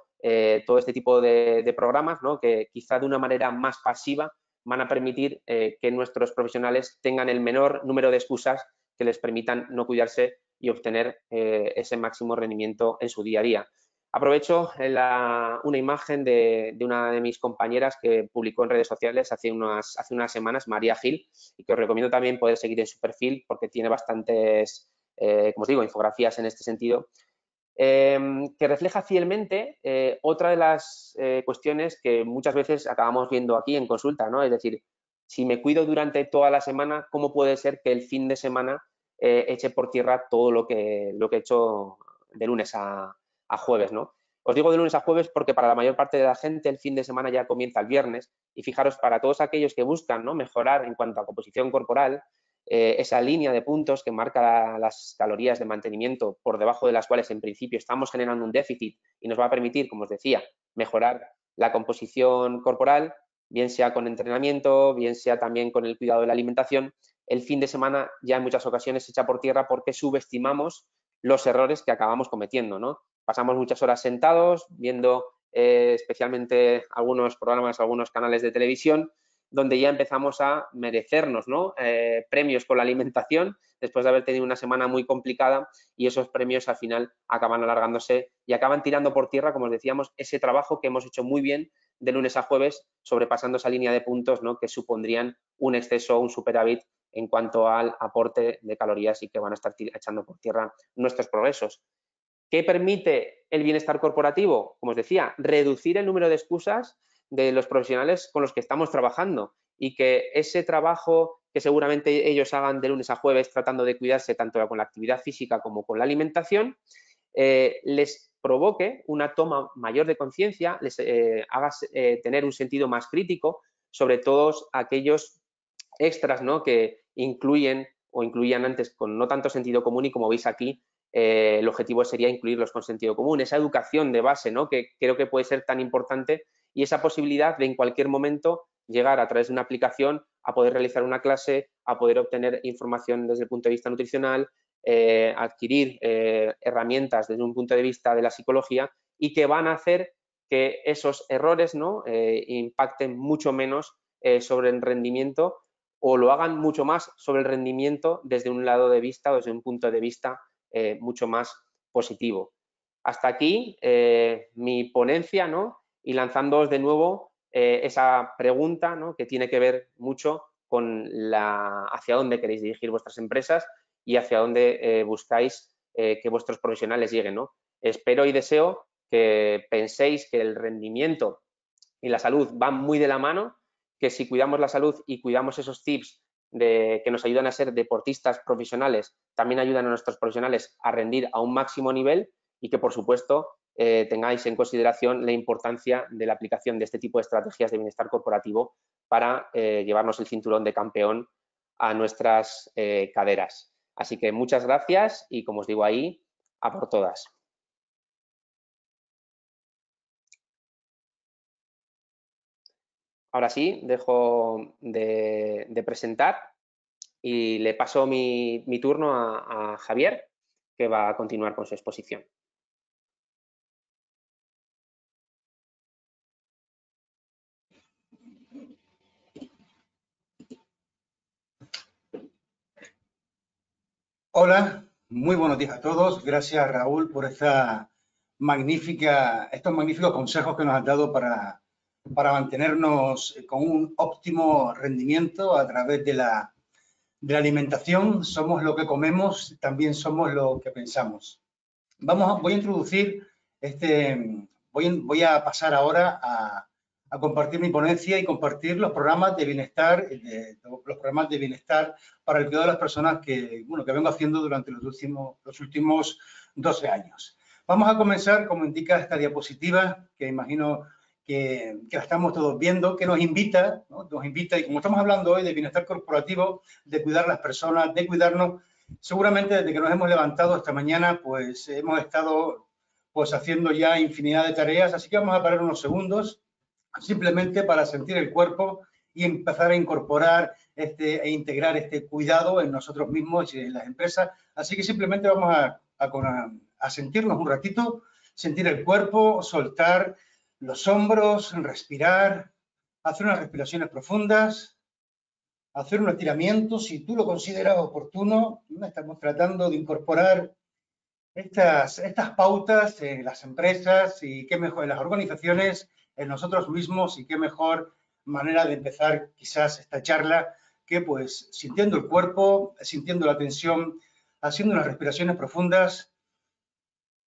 todo este tipo de programas, ¿no? Que quizá de una manera más pasiva van a permitir que nuestros profesionales tengan el menor número de excusas que les permitan no cuidarse y obtener ese máximo rendimiento en su día a día. Aprovecho una imagen de una de mis compañeras que publicó en redes sociales hace unas semanas, María Gil, y que os recomiendo también poder seguir en su perfil porque tiene bastantes, como os digo, infografías en este sentido, que refleja fielmente otra de las cuestiones que muchas veces acabamos viendo aquí en consulta, ¿no? Es decir, si me cuido durante toda la semana, ¿cómo puede ser que el fin de semana eche por tierra todo lo que he hecho de lunes a jueves, ¿no? Os digo de lunes a jueves porque para la mayor parte de la gente el fin de semana ya comienza el viernes y fijaros, para todos aquellos que buscan, ¿no?, mejorar en cuanto a composición corporal, esa línea de puntos que marca las calorías de mantenimiento por debajo de las cuales en principio estamos generando un déficit y nos va a permitir, como os decía, mejorar la composición corporal, bien sea con entrenamiento, bien sea también con el cuidado de la alimentación, el fin de semana ya en muchas ocasiones se echa por tierra porque subestimamos los errores que acabamos cometiendo, ¿no? Pasamos muchas horas sentados viendo especialmente algunos programas, algunos canales de televisión, donde ya empezamos a merecernos, ¿no?, premios por la alimentación después de haber tenido una semana muy complicada y esos premios al final acaban alargándose y acaban tirando por tierra, como os decíamos, ese trabajo que hemos hecho muy bien de lunes a jueves, sobrepasando esa línea de puntos, ¿no?, que supondrían un exceso o un superávit en cuanto al aporte de calorías y que van a estar echando por tierra nuestros progresos. ¿Qué permite el bienestar corporativo? Como os decía, reducir el número de excusas de los profesionales con los que estamos trabajando y que ese trabajo que seguramente ellos hagan de lunes a jueves tratando de cuidarse tanto con la actividad física como con la alimentación, les provoque una toma mayor de conciencia, les haga tener un sentido más crítico sobre todos aquellos extras, ¿no?, que incluyen o incluían antes con no tanto sentido común y como veis aquí, el objetivo sería incluirlos con sentido común, esa educación de base, ¿no?, que creo que puede ser tan importante y esa posibilidad de en cualquier momento llegar a través de una aplicación a poder realizar una clase, a poder obtener información desde el punto de vista nutricional, adquirir herramientas desde un punto de vista de la psicología y que van a hacer que esos errores, ¿no?, impacten mucho menos sobre el rendimiento o lo hagan mucho más sobre el rendimiento desde un lado de vista o desde un punto de vista mucho más positivo. Hasta aquí mi ponencia, ¿no?, y lanzándoos de nuevo esa pregunta, ¿no?, que tiene que ver mucho con hacia dónde queréis dirigir vuestras empresas y hacia dónde buscáis que vuestros profesionales lleguen, ¿no? Espero y deseo que penséis que el rendimiento y la salud van muy de la mano, que si cuidamos la salud y cuidamos esos tips que nos ayudan a ser deportistas profesionales, también ayudan a nuestros profesionales a rendir a un máximo nivel y que, por supuesto, tengáis en consideración la importancia de la aplicación de este tipo de estrategias de bienestar corporativo para llevarnos el cinturón de campeón a nuestras caderas. Así que muchas gracias y, como os digo ahí, a por todas. Ahora sí, dejo de presentar y le paso mi turno a Javier, que va a continuar con su exposición. Hola, muy buenos días a todos. Gracias, Raúl, por estos magníficos consejos que nos has dado para para mantenernos con un óptimo rendimiento a través de la alimentación. Somos lo que comemos, también somos lo que pensamos. Voy a introducir voy a pasar ahora a compartir mi ponencia y compartir los programas de bienestar, para el cuidado de las personas que vengo haciendo durante los últimos 12 años. Vamos a comenzar, como indica esta diapositiva, que imagino que la estamos todos viendo, que nos invita, ¿no? Y como estamos hablando hoy de bienestar corporativo, de cuidar a las personas, de cuidarnos, seguramente desde que nos hemos levantado esta mañana, pues hemos estado haciendo ya infinidad de tareas, así que vamos a parar unos segundos simplemente para sentir el cuerpo y empezar a incorporar e integrar este cuidado en nosotros mismos y en las empresas. Así que simplemente vamos a sentirnos un ratito, sentir el cuerpo, soltar los hombros, respirar, hacer unas respiraciones profundas, hacer un estiramiento si tú lo consideras oportuno. Estamos tratando de incorporar estas pautas en las empresas y qué mejor en las organizaciones, en nosotros mismos, y qué mejor manera de empezar quizás esta charla que pues sintiendo el cuerpo, sintiendo la tensión, haciendo unas respiraciones profundas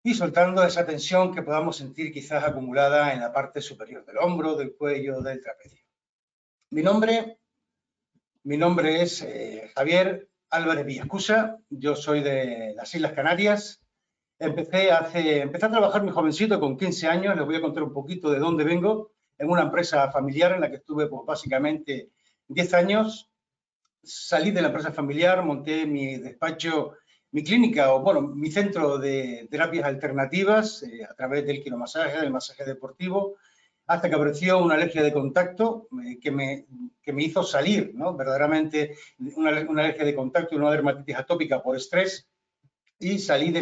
y soltando esa tensión que podamos sentir quizás acumulada en la parte superior del hombro, del cuello, del trapecio. Mi nombre es Javier Álvarez Villascusa, yo soy de las Islas Canarias. Empecé a trabajar muy jovencito, con 15 años, les voy a contar un poquito de dónde vengo, en una empresa familiar en la que estuve pues, básicamente 10 años. Salí de la empresa familiar, monté mi despacho, mi clínica, o bueno, mi centro de terapias alternativas a través del quiromasaje, del masaje deportivo, hasta que apareció una alergia de contacto que me hizo salir, ¿no? Verdaderamente una alergia de contacto y una dermatitis atópica por estrés, y salí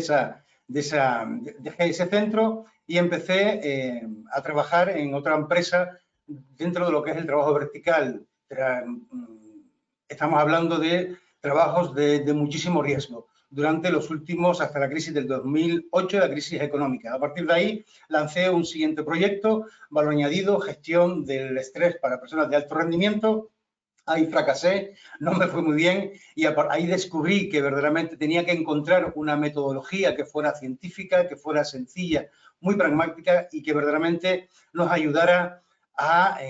dejé ese centro y empecé a trabajar en otra empresa dentro de lo que es el trabajo vertical. Estamos hablando de trabajos de muchísimo riesgo durante los últimos, hasta la crisis del 2008, la crisis económica. A partir de ahí lancé un siguiente proyecto, valor añadido, gestión del estrés para personas de alto rendimiento. Ahí fracasé, no me fue muy bien y ahí descubrí que verdaderamente tenía que encontrar una metodología que fuera científica, que fuera sencilla, muy pragmática y que verdaderamente nos ayudara a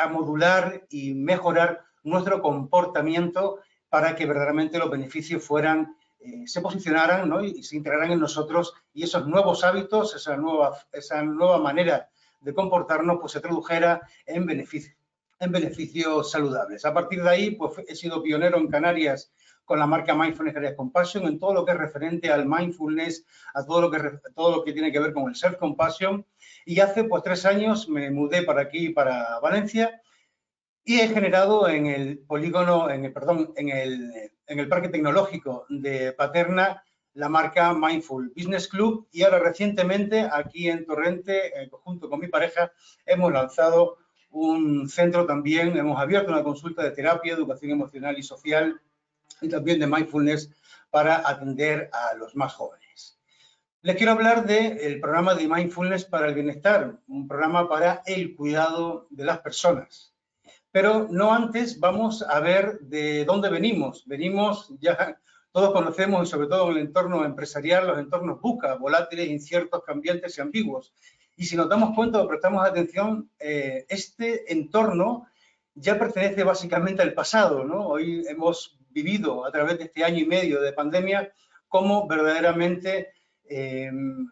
modular y mejorar nuestro comportamiento para que verdaderamente los beneficios se posicionaran, ¿no? Y se integraran en nosotros, y esos nuevos hábitos, esa nueva manera de comportarnos, pues se tradujera en beneficios saludables. A partir de ahí, pues he sido pionero en Canarias con la marca Mindfulness Canarias Compassion en todo lo que es referente al mindfulness, a todo lo que tiene que ver con el self-compassion. Y hace pues 3 años me mudé para aquí, para Valencia, y he generado en el polígono, en el Parque Tecnológico de Paterna, la marca Mindful Business Club, y ahora recientemente aquí en Torrente, junto con mi pareja, hemos lanzado un centro también, hemos abierto una consulta de terapia, educación emocional y social y también de mindfulness para atender a los más jóvenes. Les quiero hablar del programa de Mindfulness para el Bienestar, un programa para el cuidado de las personas. Pero no antes, vamos a ver de dónde venimos. Ya todos conocemos, y sobre todo en el entorno empresarial, los entornos VUCA, volátiles, inciertos, cambiantes y ambiguos. Y si nos damos cuenta o prestamos atención, este entorno ya pertenece básicamente al pasado, ¿no? Hoy hemos vivido a través de este año y medio de pandemia cómo verdaderamente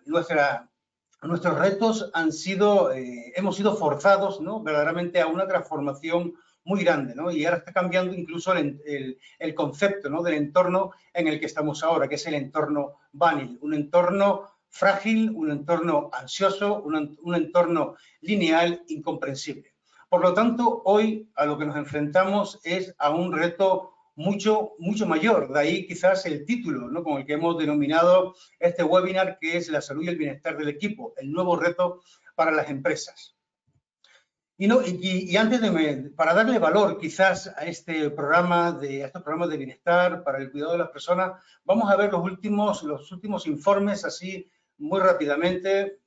nuestros retos hemos sido forzados, ¿no? Verdaderamente a una transformación muy grande, ¿no? Y ahora está cambiando incluso el concepto, ¿no? Del entorno en el que estamos ahora, que es el entorno Banil, un entorno frágil, un entorno ansioso, un entorno lineal, incomprensible. Por lo tanto, hoy a lo que nos enfrentamos es a un reto mucho mayor. De ahí quizás el título, ¿no? Con el que hemos denominado este webinar, que es la salud y el bienestar del equipo, el nuevo reto para las empresas. Y antes para darle valor quizás a estos programas de bienestar para el cuidado de las personas, vamos a ver los últimos informes así muy rápidamente.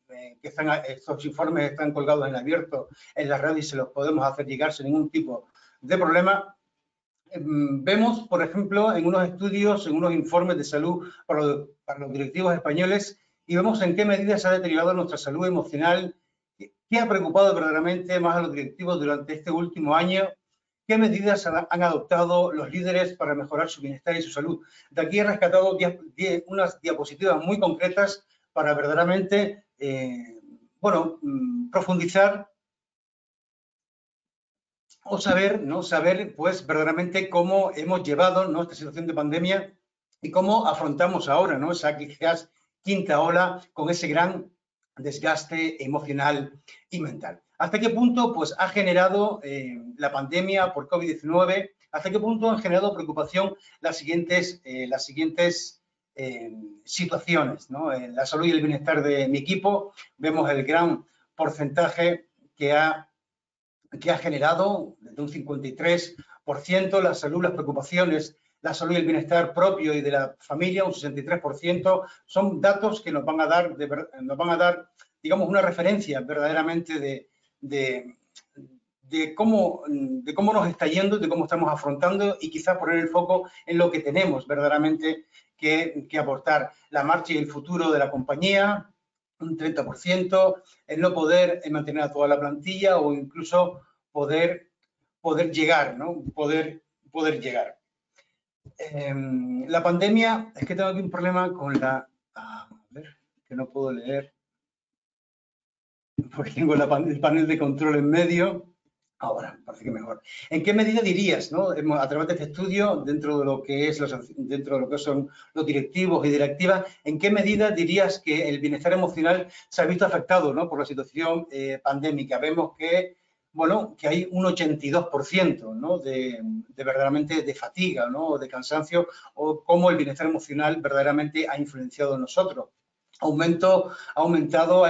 estos informes están colgados en abierto en las redes y se los podemos hacer llegar sin ningún tipo de problema. Vemos, por ejemplo, en unos estudios, en unos informes de salud para los directivos españoles, y vemos en qué medida se ha deteriorado nuestra salud emocional, qué ha preocupado verdaderamente más a los directivos durante este último año, qué medidas han adoptado los líderes para mejorar su bienestar y su salud. De aquí he rescatado unas diapositivas muy concretas para verdaderamente, profundizar o saber, pues, verdaderamente cómo hemos llevado, ¿no?, esta situación de pandemia y cómo afrontamos ahora, ¿no?, esa quizás quinta ola con ese gran desgaste emocional y mental. ¿Hasta qué punto, pues, ha generado la pandemia por COVID-19? ¿Hasta qué punto han generado preocupación las siguientes situaciones, ¿no? La salud y el bienestar de mi equipo. Vemos el gran porcentaje que ha generado desde un 53%, la salud, las preocupaciones, la salud y el bienestar propio y de la familia, un 63%, son datos que nos van a dar, digamos, una referencia verdaderamente de cómo nos está yendo, de cómo estamos afrontando y quizás poner el foco en lo que tenemos verdaderamente que aportar. La marcha y el futuro de la compañía, un 30%, el no poder mantener a toda la plantilla o incluso poder llegar, ¿no? Poder llegar. La pandemia, es que tengo aquí un problema con a ver, que no puedo leer, porque tengo el panel de control en medio. Ahora, parece que mejor. ¿En qué medida dirías, ¿no?, a través de este estudio, dentro de lo que son los directivos y directivas, en qué medida dirías que el bienestar emocional se ha visto afectado, ¿no?, por la situación pandémica? Vemos que, bueno, que hay un 82%, ¿no?, de verdaderamente de fatiga, ¿no?, de cansancio, o cómo el bienestar emocional verdaderamente ha influenciado en nosotros. Ha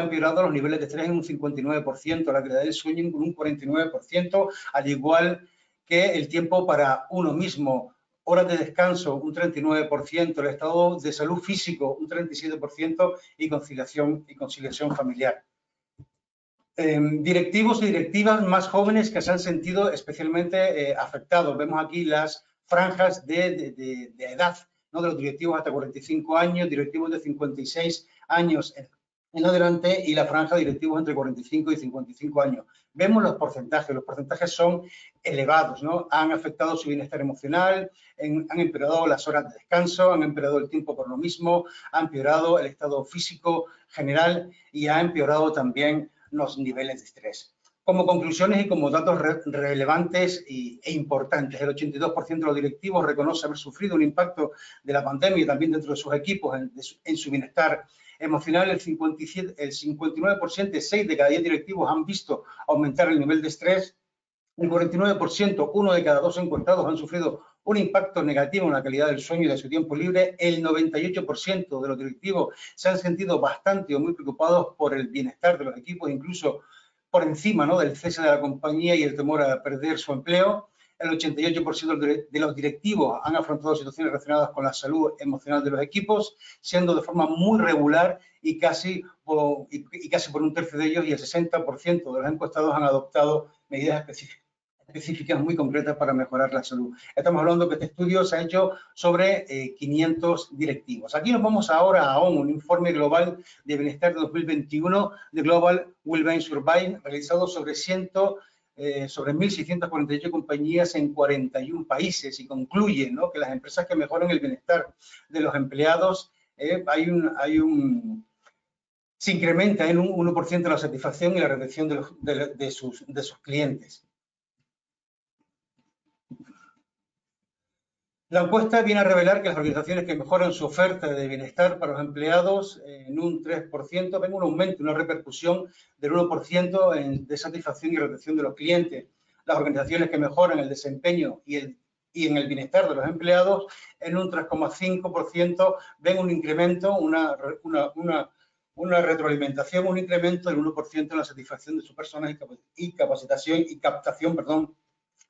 empeorado los niveles de estrés en un 59%, la calidad del sueño en un 49%, al igual que el tiempo para uno mismo, horas de descanso, un 39%, el estado de salud físico, un 37%, y conciliación familiar. Directivos y directivas más jóvenes que se han sentido especialmente afectados. Vemos aquí las franjas de edad, ¿no?, de los directivos hasta 45 años, directivos de 56 años en adelante y la franja de directivos entre 45 y 55 años. Vemos los porcentajes son elevados, ¿no? Han afectado su bienestar emocional, han empeorado las horas de descanso, han empeorado el tiempo por lo mismo, han empeorado el estado físico general y ha empeorado también los niveles de estrés. Como conclusiones y como datos relevantes e importantes, el 82% de los directivos reconoce haber sufrido un impacto de la pandemia también dentro de sus equipos en su bienestar emocional. El 59%, 6 de cada 10 directivos han visto aumentar el nivel de estrés. El 49%, 1 de cada 2 encuestados, han sufrido un impacto negativo en la calidad del sueño y de su tiempo libre. El 98% de los directivos se han sentido bastante o muy preocupados por el bienestar de los equipos, incluso por encima, ¿no?, del cese de la compañía y el temor a perder su empleo. El 88% de los directivos han afrontado situaciones relacionadas con la salud emocional de los equipos, siendo de forma muy regular y casi por un tercio de ellos, y el 60% de los encuestados han adoptado medidas específicas muy concretas para mejorar la salud. Estamos hablando que este estudio se ha hecho sobre 500 directivos. Aquí nos vamos ahora a un informe global de bienestar de 2021 de Global Wellbeing Survey, realizado sobre 1.648 compañías en 41 países, y concluye, ¿no?, que las empresas que mejoran el bienestar de los empleados se incrementa en un 1% la satisfacción y la retención de sus clientes. La encuesta viene a revelar que las organizaciones que mejoran su oferta de bienestar para los empleados en un 3%, ven un aumento, una repercusión del 1% de satisfacción y retención de los clientes. Las organizaciones que mejoran el desempeño y en el bienestar de los empleados en un 3,5% ven un incremento, una retroalimentación, un incremento del 1% en la satisfacción de sus personas y capacitación y captación,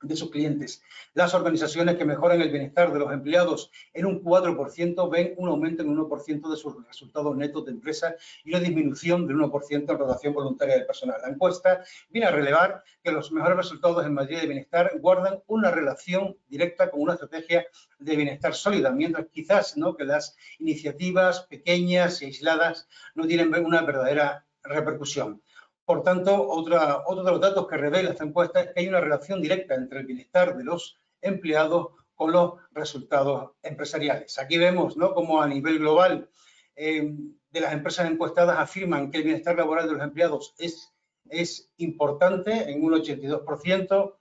de sus clientes. Las organizaciones que mejoran el bienestar de los empleados en un 4% ven un aumento en un 1% de sus resultados netos de empresa y una disminución del 1% en rotación voluntaria del personal. La encuesta viene a relevar que los mejores resultados en materia de bienestar guardan una relación directa con una estrategia de bienestar sólida, mientras quizás, ¿no?, que las iniciativas pequeñas y aisladas no tienen una verdadera repercusión. Por tanto, otro de los datos que revela esta encuesta es que hay una relación directa entre el bienestar de los empleados con los resultados empresariales. Aquí vemos, ¿no?, cómo a nivel global de las empresas encuestadas afirman que el bienestar laboral de los empleados es importante en un 82%,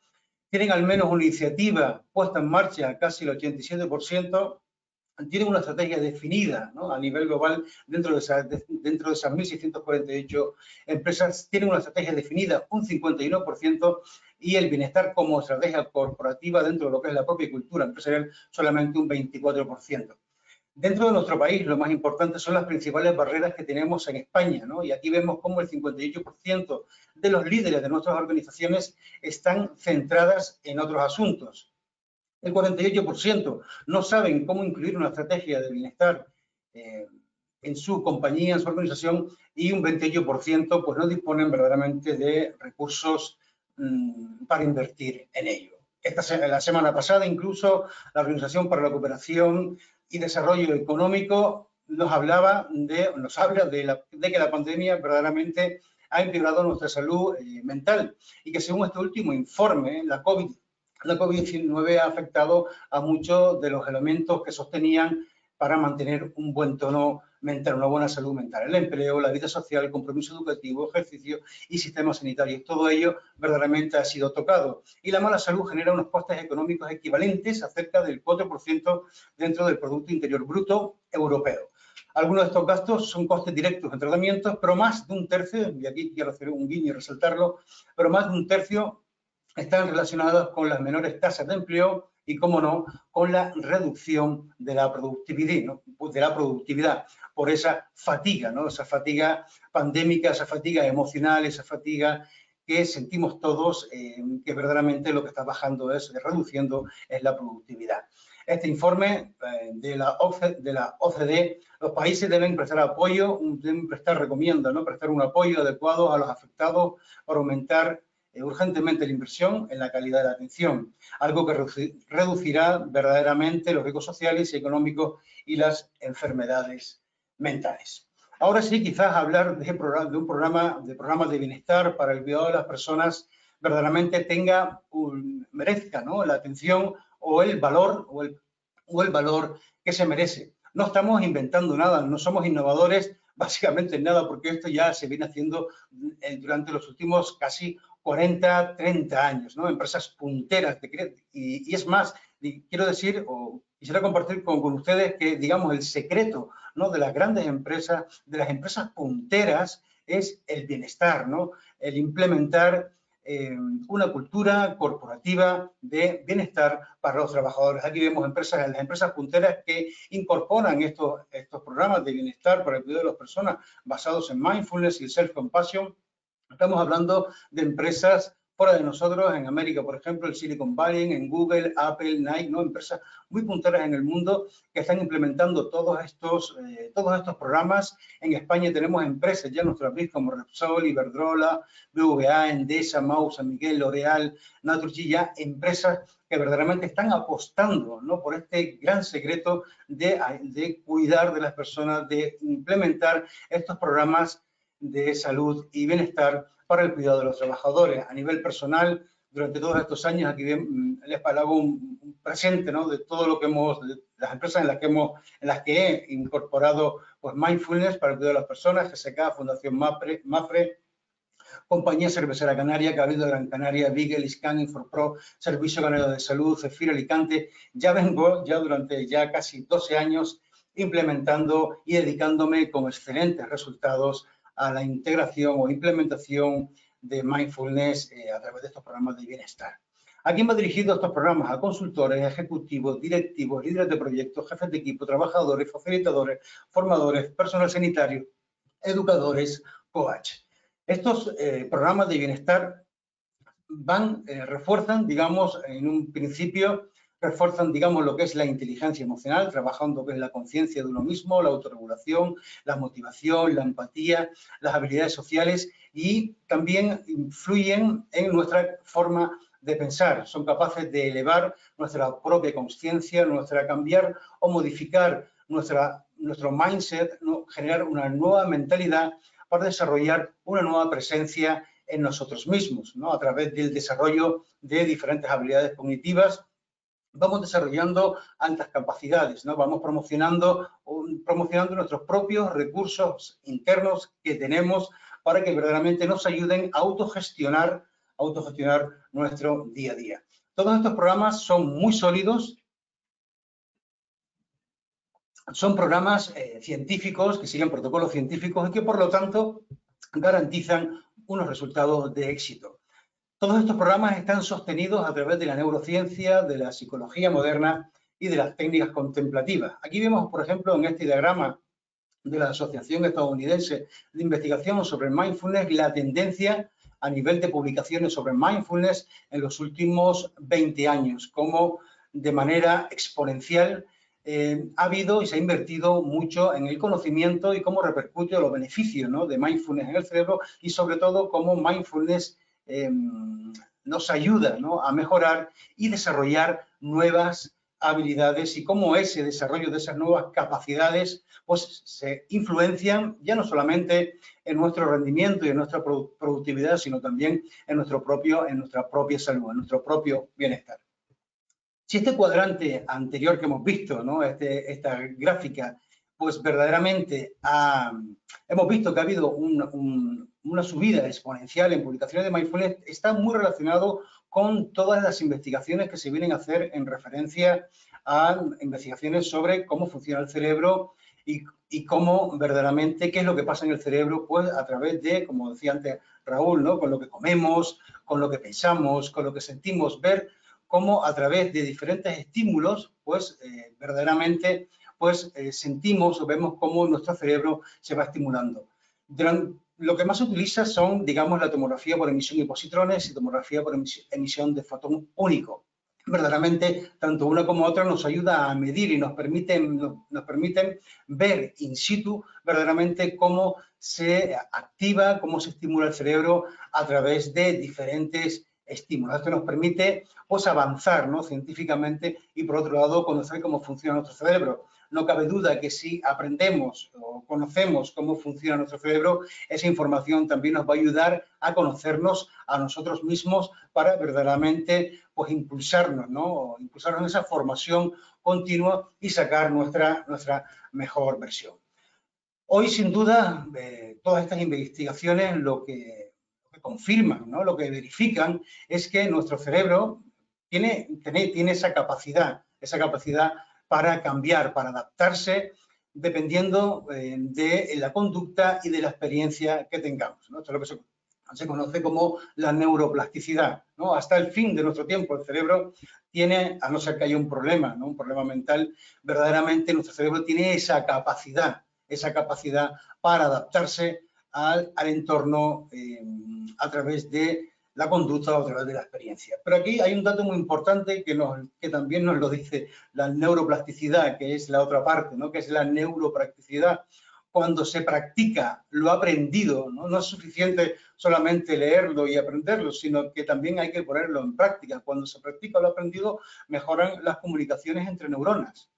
tienen al menos una iniciativa puesta en marcha casi el 87%, tienen una estrategia definida, ¿no?, a nivel global dentro de esas 1.648 empresas, tienen una estrategia definida un 51% y el bienestar como estrategia corporativa dentro de lo que es la propia cultura empresarial solamente un 24%. Dentro de nuestro país, lo más importante son las principales barreras que tenemos en España, ¿no? Y aquí vemos cómo el 58% de los líderes de nuestras organizaciones están centradas en otros asuntos. El 48% no saben cómo incluir una estrategia de bienestar en su compañía, en su organización, y un 28% pues no disponen verdaderamente de recursos para invertir en ello. La semana pasada incluso la Organización para la Cooperación y Desarrollo Económico nos habla de que la pandemia verdaderamente ha empeorado nuestra salud mental y que según este último informe, la COVID-19 ha afectado a muchos de los elementos que sostenían para mantener un buen tono mental, una buena salud mental. El empleo, la vida social, el compromiso educativo, ejercicio y sistemas sanitarios. Todo ello verdaderamente ha sido tocado. Y la mala salud genera unos costes económicos equivalentes a cerca del 4% dentro del Producto Interior Bruto europeo. Algunos de estos gastos son costes directos en tratamientos, pero más de un tercio, y aquí quiero hacer un guiño y resaltarlo, pero más de un tercio están relacionadas con las menores tasas de empleo y, cómo no, con la reducción de la productividad, ¿no?, por esa fatiga, ¿no?, esa fatiga pandémica, esa fatiga emocional, esa fatiga que sentimos todos, que verdaderamente lo que está bajando reduciendo es la productividad. Este informe de la OCDE, los países deben prestar apoyo, recomienda, ¿no?, prestar un apoyo adecuado a los afectados para aumentar urgentemente la inversión en la calidad de la atención, algo que reducirá verdaderamente los riesgos sociales y económicos y las enfermedades mentales. Ahora sí, quizás hablar de programas de bienestar para el cuidado de las personas verdaderamente merezca, ¿no?, la atención o el valor que se merece. No estamos inventando nada, no somos innovadores básicamente en nada, porque esto ya se viene haciendo durante los últimos casi 40, 30 años, ¿no? Empresas punteras. Y es más, quiero decir, o quisiera compartir con ustedes que, digamos, el secreto, ¿no?, de las grandes empresas, de las empresas punteras, es el bienestar, ¿no?, el implementar una cultura corporativa de bienestar para los trabajadores. Aquí vemos las empresas punteras que incorporan estos programas de bienestar para el cuidado de las personas basados en mindfulness y self-compassion. Estamos hablando de empresas fuera de nosotros, en América, por ejemplo, el Silicon Valley, en Google, Apple, Nike, ¿no?, empresas muy punteras en el mundo que están implementando todos estos programas. En España tenemos empresas ya en nuestro país como Repsol, Iberdrola, BVA, Endesa, Mau, San Miguel, L'Oreal, Naturgy, ya empresas que verdaderamente están apostando, ¿no?, por este gran secreto de cuidar de las personas, de implementar estos programas de salud y bienestar para el cuidado de los trabajadores. A nivel personal, durante todos estos años, aquí les hago un presente, ¿no?, de todo lo que de las empresas en las que he incorporado pues mindfulness para el cuidado de las personas, GSK, Fundación Mapfre, Compañía Cervecera Canaria, Cabildo de Gran Canaria, Beagle, Scan, Infospro, Servicio Canario de Salud, Cefir Alicante. Vengo durante casi 12 años implementando y dedicándome con excelentes resultados a la integración o implementación de mindfulness a través de estos programas de bienestar. ¿A quién va dirigido estos programas? A consultores, ejecutivos, directivos, líderes de proyectos, jefes de equipo, trabajadores, facilitadores, formadores, personal sanitario, educadores, coach. Estos programas de bienestar refuerzan, digamos, en un principio, refuerzan, digamos, lo que es la inteligencia emocional, trabajando lo que es la conciencia de uno mismo, la autorregulación, la motivación, la empatía, las habilidades sociales y también influyen en nuestra forma de pensar. Son capaces de elevar nuestra propia conciencia, cambiar o modificar nuestro mindset, generar una nueva mentalidad para desarrollar una nueva presencia en nosotros mismos, ¿no? A través del desarrollo de diferentes habilidades cognitivas, vamos desarrollando altas capacidades, ¿no? Vamos promocionando nuestros propios recursos internos que tenemos para que verdaderamente nos ayuden a autogestionar nuestro día a día. Todos estos programas son muy sólidos, son programas científicos que siguen protocolos científicos y que por lo tanto garantizan unos resultados de éxito. Todos estos programas están sostenidos a través de la neurociencia, de la psicología moderna y de las técnicas contemplativas. Aquí vemos, por ejemplo, en este diagrama de la Asociación Estadounidense de Investigación sobre Mindfulness, la tendencia a nivel de publicaciones sobre mindfulness en los últimos 20 años, como de manera exponencial ha habido y se ha invertido mucho en el conocimiento y cómo repercute los beneficios, ¿no?, de mindfulness en el cerebro y sobre todo cómo mindfulness nos ayuda, ¿no?, a mejorar y desarrollar nuevas habilidades y cómo ese desarrollo de esas nuevas capacidades pues se influencian ya no solamente en nuestro rendimiento y en nuestra productividad, sino también en nuestra propia salud, en nuestro propio bienestar. Si este cuadrante anterior que hemos visto, ¿no?, esta gráfica, pues verdaderamente hemos visto que ha habido una subida exponencial en publicaciones de mindfulness, está muy relacionado con todas las investigaciones que se vienen a hacer en referencia a investigaciones sobre cómo funciona el cerebro y cómo verdaderamente, qué es lo que pasa en el cerebro, pues a través de, como decía antes Raúl, ¿no?, con lo que comemos, con lo que pensamos, con lo que sentimos, ver cómo a través de diferentes estímulos, pues verdaderamente pues sentimos o vemos cómo nuestro cerebro se va estimulando. Lo que más se utiliza son, digamos, la tomografía por emisión de positrones y tomografía por emisión de fotón único. Verdaderamente, tanto una como otra nos ayuda a medir y nos permiten ver in situ verdaderamente cómo se activa, cómo se estimula el cerebro a través de diferentes estímulos. Esto nos permite pues avanzar, ¿no?, científicamente y por otro lado conocer cómo funciona nuestro cerebro. No cabe duda que si aprendemos o conocemos cómo funciona nuestro cerebro, esa información también nos va a ayudar a conocernos a nosotros mismos para verdaderamente pues impulsarnos, ¿no?, impulsarnos en esa formación continua y sacar nuestra mejor versión. Hoy, sin duda, todas estas investigaciones lo que confirman, ¿no?, lo que verifican es que nuestro cerebro tiene esa capacidad para cambiar, para adaptarse, dependiendo de la conducta y de la experiencia que tengamos, ¿no? Esto es lo que se conoce como la neuroplasticidad, ¿no? Hasta el fin de nuestro tiempo el cerebro tiene, a no ser que haya un problema, ¿no?, un problema mental, verdaderamente nuestro cerebro tiene esa capacidad para adaptarse al entorno a través de la conducta o a través de la experiencia. Pero aquí hay un dato muy importante que también nos lo dice la neuroplasticidad, que es la otra parte, ¿no?, que es la neuropracticidad. Cuando se practica lo aprendido, ¿no?, no es suficiente solamente leerlo y aprenderlo, sino que también hay que ponerlo en práctica. Cuando se practica lo aprendido, mejoran las comunicaciones entre neuronas.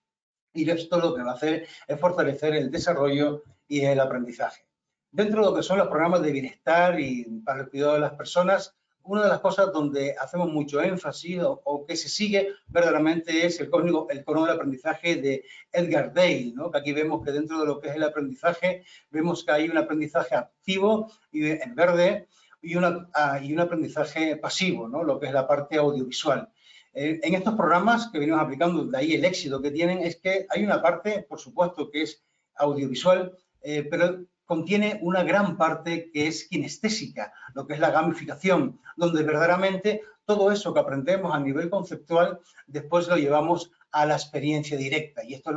Y esto lo que va a hacer es fortalecer el desarrollo y el aprendizaje. Dentro de lo que son los programas de bienestar y para el cuidado de las personas, una de las cosas donde hacemos mucho énfasis o que se sigue verdaderamente es el cono del aprendizaje de Edgar Dale, ¿no?, que aquí vemos que dentro de lo que es el aprendizaje, vemos que hay un aprendizaje activo y en verde y un aprendizaje pasivo, ¿no?, lo que es la parte audiovisual. En estos programas que venimos aplicando, de ahí el éxito que tienen, es que hay una parte, por supuesto, que es audiovisual, pero contiene una gran parte que es kinestésica, lo que es la gamificación, donde verdaderamente todo eso que aprendemos a nivel conceptual, después lo llevamos a la experiencia directa. Y esto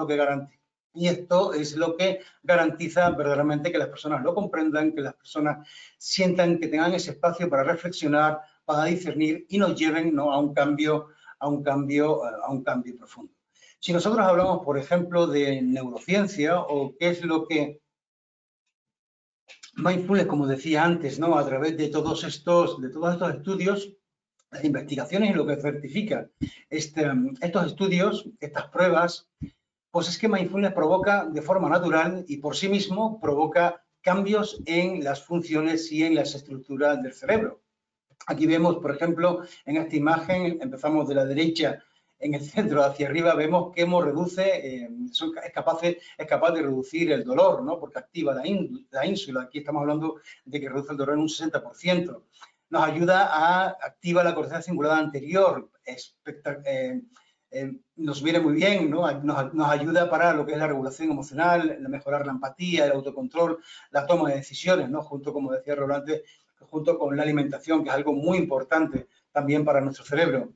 es lo que garantiza verdaderamente que las personas lo comprendan, que las personas sientan que tengan ese espacio para reflexionar, para discernir y nos lleven, ¿no?, a un cambio profundo. Si nosotros hablamos, por ejemplo, de neurociencia o qué es lo que Mindfulness, como decía antes, ¿no?, a través de todos estos estudios, las investigaciones y lo que certifica estos estudios, estas pruebas, pues es que Mindfulness provoca de forma natural y por sí mismo provoca cambios en las funciones y en las estructuras del cerebro. Aquí vemos, por ejemplo, en esta imagen, empezamos de la derecha en el centro hacia arriba, vemos cómo reduce, es capaz de reducir el dolor, ¿no?, porque activa la ínsula. Aquí estamos hablando de que reduce el dolor en un 60%. Nos ayuda activa la corteza cingulada anterior, nos viene muy bien, ¿no?, nos ayuda para lo que es la regulación emocional, mejorar la empatía, el autocontrol, la toma de decisiones, ¿no?, junto, como decía Roland, junto con la alimentación, que es algo muy importante también para nuestro cerebro.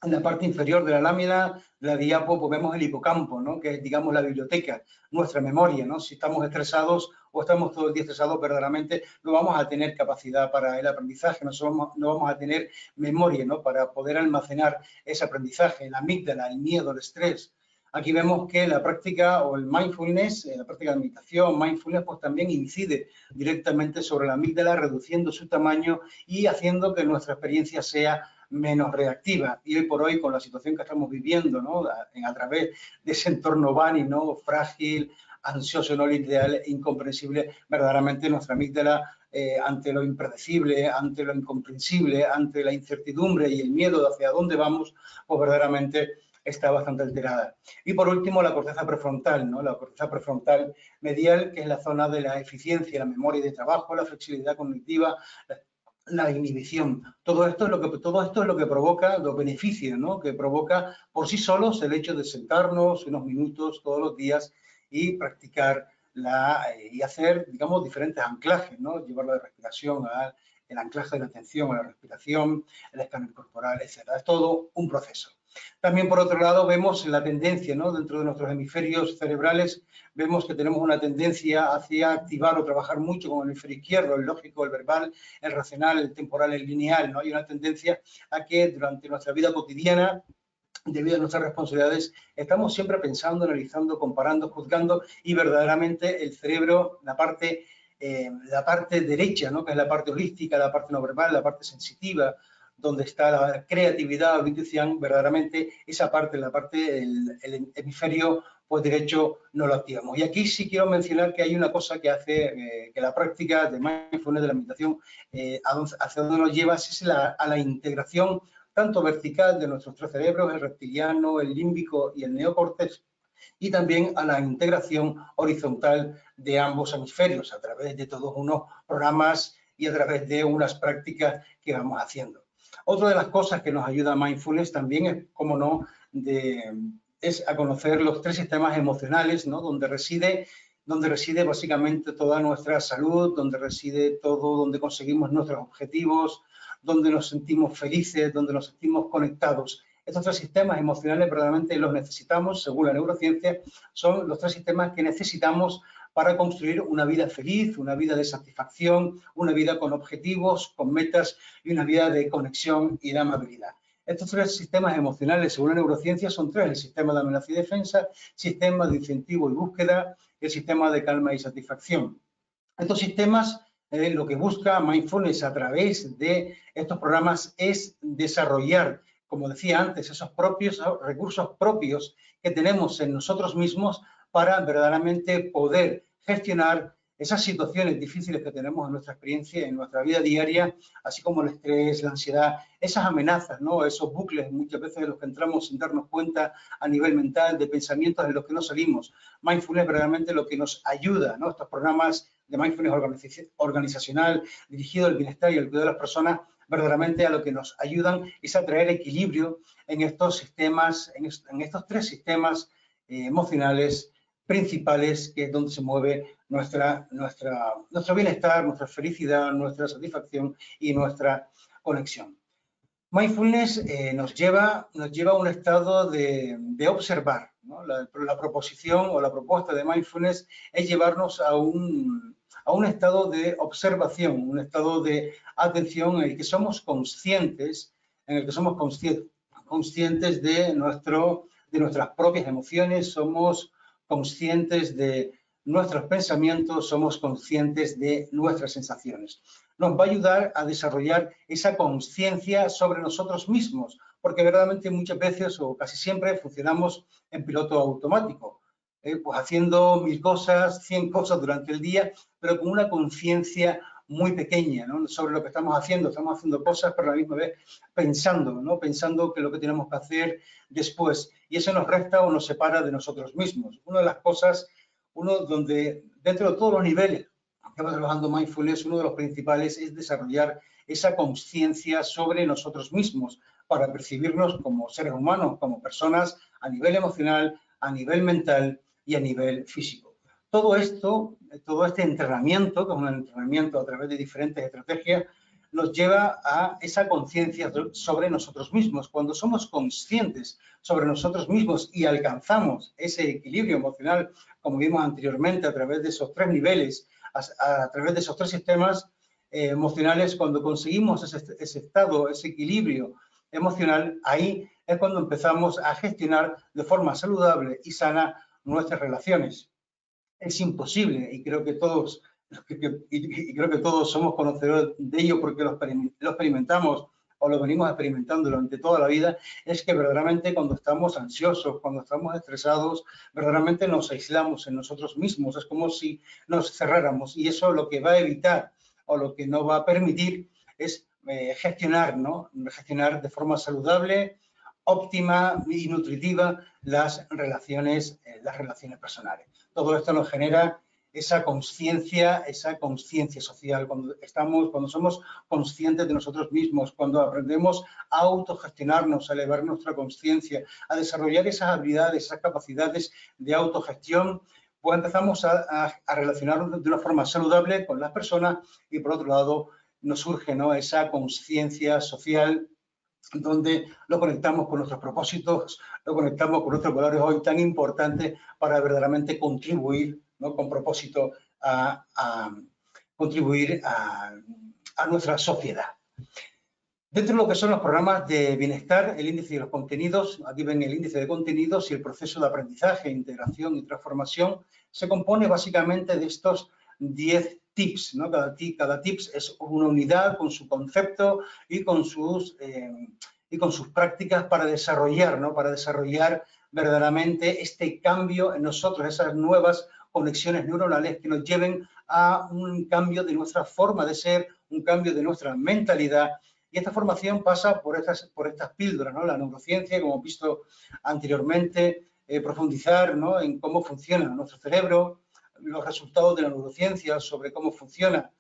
En la parte inferior de la lámina, la diapo, pues vemos el hipocampo, ¿no?, que es, digamos, la biblioteca, nuestra memoria, ¿no? Si estamos estresados o estamos todo el día estresados, verdaderamente no vamos a tener capacidad para el aprendizaje, no vamos a tener memoria, ¿no?, para poder almacenar ese aprendizaje, la amígdala, el miedo, el estrés. Aquí vemos que la práctica o el mindfulness, la práctica de meditación, mindfulness, pues también incide directamente sobre la amígdala, reduciendo su tamaño y haciendo que nuestra experiencia sea menos reactiva. Y hoy por hoy, con la situación que estamos viviendo, ¿no?, a través de ese entorno VANI, ¿no?, frágil, ansioso, no ideal, incomprensible, verdaderamente nuestra amígdala, ante lo impredecible, ante lo incomprensible, ante la incertidumbre y el miedo de hacia dónde vamos, pues verdaderamente está bastante alterada. Y por último, la corteza prefrontal, ¿no?, la corteza prefrontal medial, que es la zona de la eficiencia, la memoria de trabajo, la flexibilidad cognitiva, la inhibición. Todo esto es lo que provoca, los beneficios, ¿no?, que provoca por sí solos el hecho de sentarnos unos minutos todos los días y practicar y hacer, digamos, diferentes anclajes, ¿no?, llevar la respiración el anclaje de la atención a la respiración, el escáner corporal, etc. Es todo un proceso. También, por otro lado, vemos la tendencia, ¿no?, dentro de nuestros hemisferios cerebrales, vemos que tenemos una tendencia hacia activar o trabajar mucho con el hemisferio izquierdo, el lógico, el verbal, el racional, el temporal, el lineal, ¿no? Hay una tendencia a que durante nuestra vida cotidiana, debido a nuestras responsabilidades, estamos siempre pensando, analizando, comparando, juzgando y verdaderamente el cerebro, la parte derecha, ¿no?, que es la parte holística, la parte no verbal, la parte sensitiva, donde está la creatividad o la intuición, verdaderamente esa parte, el hemisferio pues derecho, no lo activamos. Y aquí sí quiero mencionar que hay una cosa que hace que la práctica de mindfulness, de la meditación, hacia donde nos lleva es a la integración tanto vertical de nuestros tres cerebros, el reptiliano, el límbico y el neocórtex, y también a la integración horizontal de ambos hemisferios a través de todos unos programas y a través de unas prácticas que vamos haciendo. Otra de las cosas que nos ayuda a Mindfulness también es, como no, es a conocer los tres sistemas emocionales, ¿no?, donde reside básicamente toda nuestra salud, donde reside todo, donde conseguimos nuestros objetivos, donde nos sentimos felices, donde nos sentimos conectados. Estos tres sistemas emocionales verdaderamente los necesitamos, según la neurociencia, son los tres sistemas que necesitamos para construir una vida feliz, una vida de satisfacción, una vida con objetivos, con metas y una vida de conexión y de amabilidad. Estos tres sistemas emocionales, según la neurociencia, son tres: el sistema de amenaza y defensa, el sistema de incentivo y búsqueda y el sistema de calma y satisfacción. Estos sistemas, lo que busca Mindfulness a través de estos programas es desarrollar, como decía antes, esos recursos propios que tenemos en nosotros mismos para verdaderamente poder gestionar esas situaciones difíciles que tenemos en nuestra experiencia, en nuestra vida diaria, así como el estrés, la ansiedad, esas amenazas, ¿no?, esos bucles muchas veces en los que entramos sin darnos cuenta a nivel mental, de pensamientos de los que no salimos. Mindfulness verdaderamente lo que nos ayuda, ¿no?, estos programas de Mindfulness organizacional dirigido al bienestar y al cuidado de las personas, verdaderamente a lo que nos ayudan es a traer equilibrio en estos sistemas, en estos tres sistemas emocionales principales, que es donde se mueve nuestro bienestar, nuestra felicidad, nuestra satisfacción y nuestra conexión. Mindfulness nos lleva a un estado de observar, ¿no? La proposición o la propuesta de Mindfulness es llevarnos a a un estado de observación, un estado de atención en el que somos conscientes, de nuestras propias emociones, somos conscientes de nuestros pensamientos, somos conscientes de nuestras sensaciones. Nos va a ayudar a desarrollar esa conciencia sobre nosotros mismos, porque verdaderamente muchas veces o casi siempre funcionamos en piloto automático, pues haciendo 1000 cosas, 100 cosas durante el día, pero con una conciencia muy pequeña, ¿no?, sobre lo que estamos haciendo cosas, pero a la misma vez pensando, ¿no?, pensando que lo que tenemos que hacer después, y eso nos resta o nos separa de nosotros mismos. Una de las cosas, donde dentro de todos los niveles que estamos trabajando mindfulness, uno de los principales es desarrollar esa conciencia sobre nosotros mismos para percibirnos como seres humanos, como personas a nivel emocional, a nivel mental y a nivel físico. Todo este entrenamiento, que es un entrenamiento a través de diferentes estrategias, nos lleva a esa conciencia sobre nosotros mismos. Cuando somos conscientes sobre nosotros mismos y alcanzamos ese equilibrio emocional, como vimos anteriormente, a través de esos 3 niveles, a través de esos 3 sistemas emocionales, cuando conseguimos ese estado, ese equilibrio emocional, ahí es cuando empezamos a gestionar de forma saludable y sana nuestras relaciones. Es imposible, y creo que todos somos conocedores de ello porque lo experimentamos o lo venimos experimentando durante toda la vida, es que verdaderamente cuando estamos ansiosos, cuando estamos estresados, verdaderamente nos aislamos en nosotros mismos, es como si nos cerráramos, y eso lo que va a evitar o lo que no va a permitir es gestionar de forma saludable, óptima y nutritiva las relaciones personales. Todo esto nos genera esa conciencia social, cuando somos conscientes de nosotros mismos, cuando aprendemos a autogestionarnos, a elevar nuestra conciencia, a desarrollar esas habilidades, esas capacidades de autogestión, pues empezamos a relacionarnos de una forma saludable con las personas y, por otro lado, nos surge, ¿no?, esa conciencia social donde lo conectamos con nuestros propósitos, lo conectamos con nuestros valores hoy tan importantes para verdaderamente contribuir, ¿no?, con propósito a contribuir a nuestra sociedad. Dentro de lo que son los programas de bienestar, el índice de los contenidos, aquí ven el índice de contenidos y el proceso de aprendizaje, integración y transformación, se compone básicamente de estos 10 tips, ¿no? Cada tips es una unidad con su concepto y con sus prácticas para desarrollar, ¿no?, para desarrollar verdaderamente este cambio en nosotros, esas nuevas conexiones neuronales que nos lleven a un cambio de nuestra forma de ser, un cambio de nuestra mentalidad. Y esta formación pasa por estas píldoras, ¿no? La neurociencia, como hemos visto anteriormente, profundizar, ¿no?, en cómo funciona nuestro cerebro, los resultados de la neurociencia sobre cómo funciona,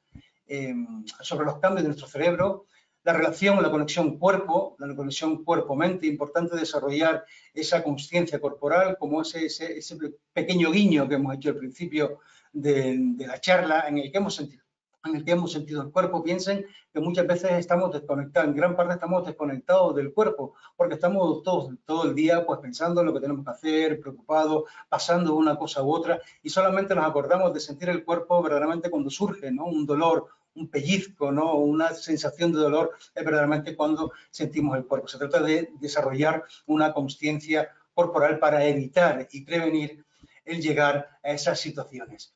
sobre los cambios de nuestro cerebro, la conexión cuerpo-mente, importante desarrollar esa conciencia corporal, como ese pequeño guiño que hemos hecho al principio de la charla, en el que hemos sentido el cuerpo. Piensen que muchas veces estamos desconectados, en gran parte estamos desconectados del cuerpo, porque estamos todo el día pues pensando en lo que tenemos que hacer, preocupados, pasando de una cosa u otra, y solamente nos acordamos de sentir el cuerpo verdaderamente cuando surge, ¿no?, un dolor, un pellizco, ¿no?, una sensación de dolor, es verdaderamente cuando sentimos el cuerpo. Se trata de desarrollar una conciencia corporal para evitar y prevenir el llegar a esas situaciones.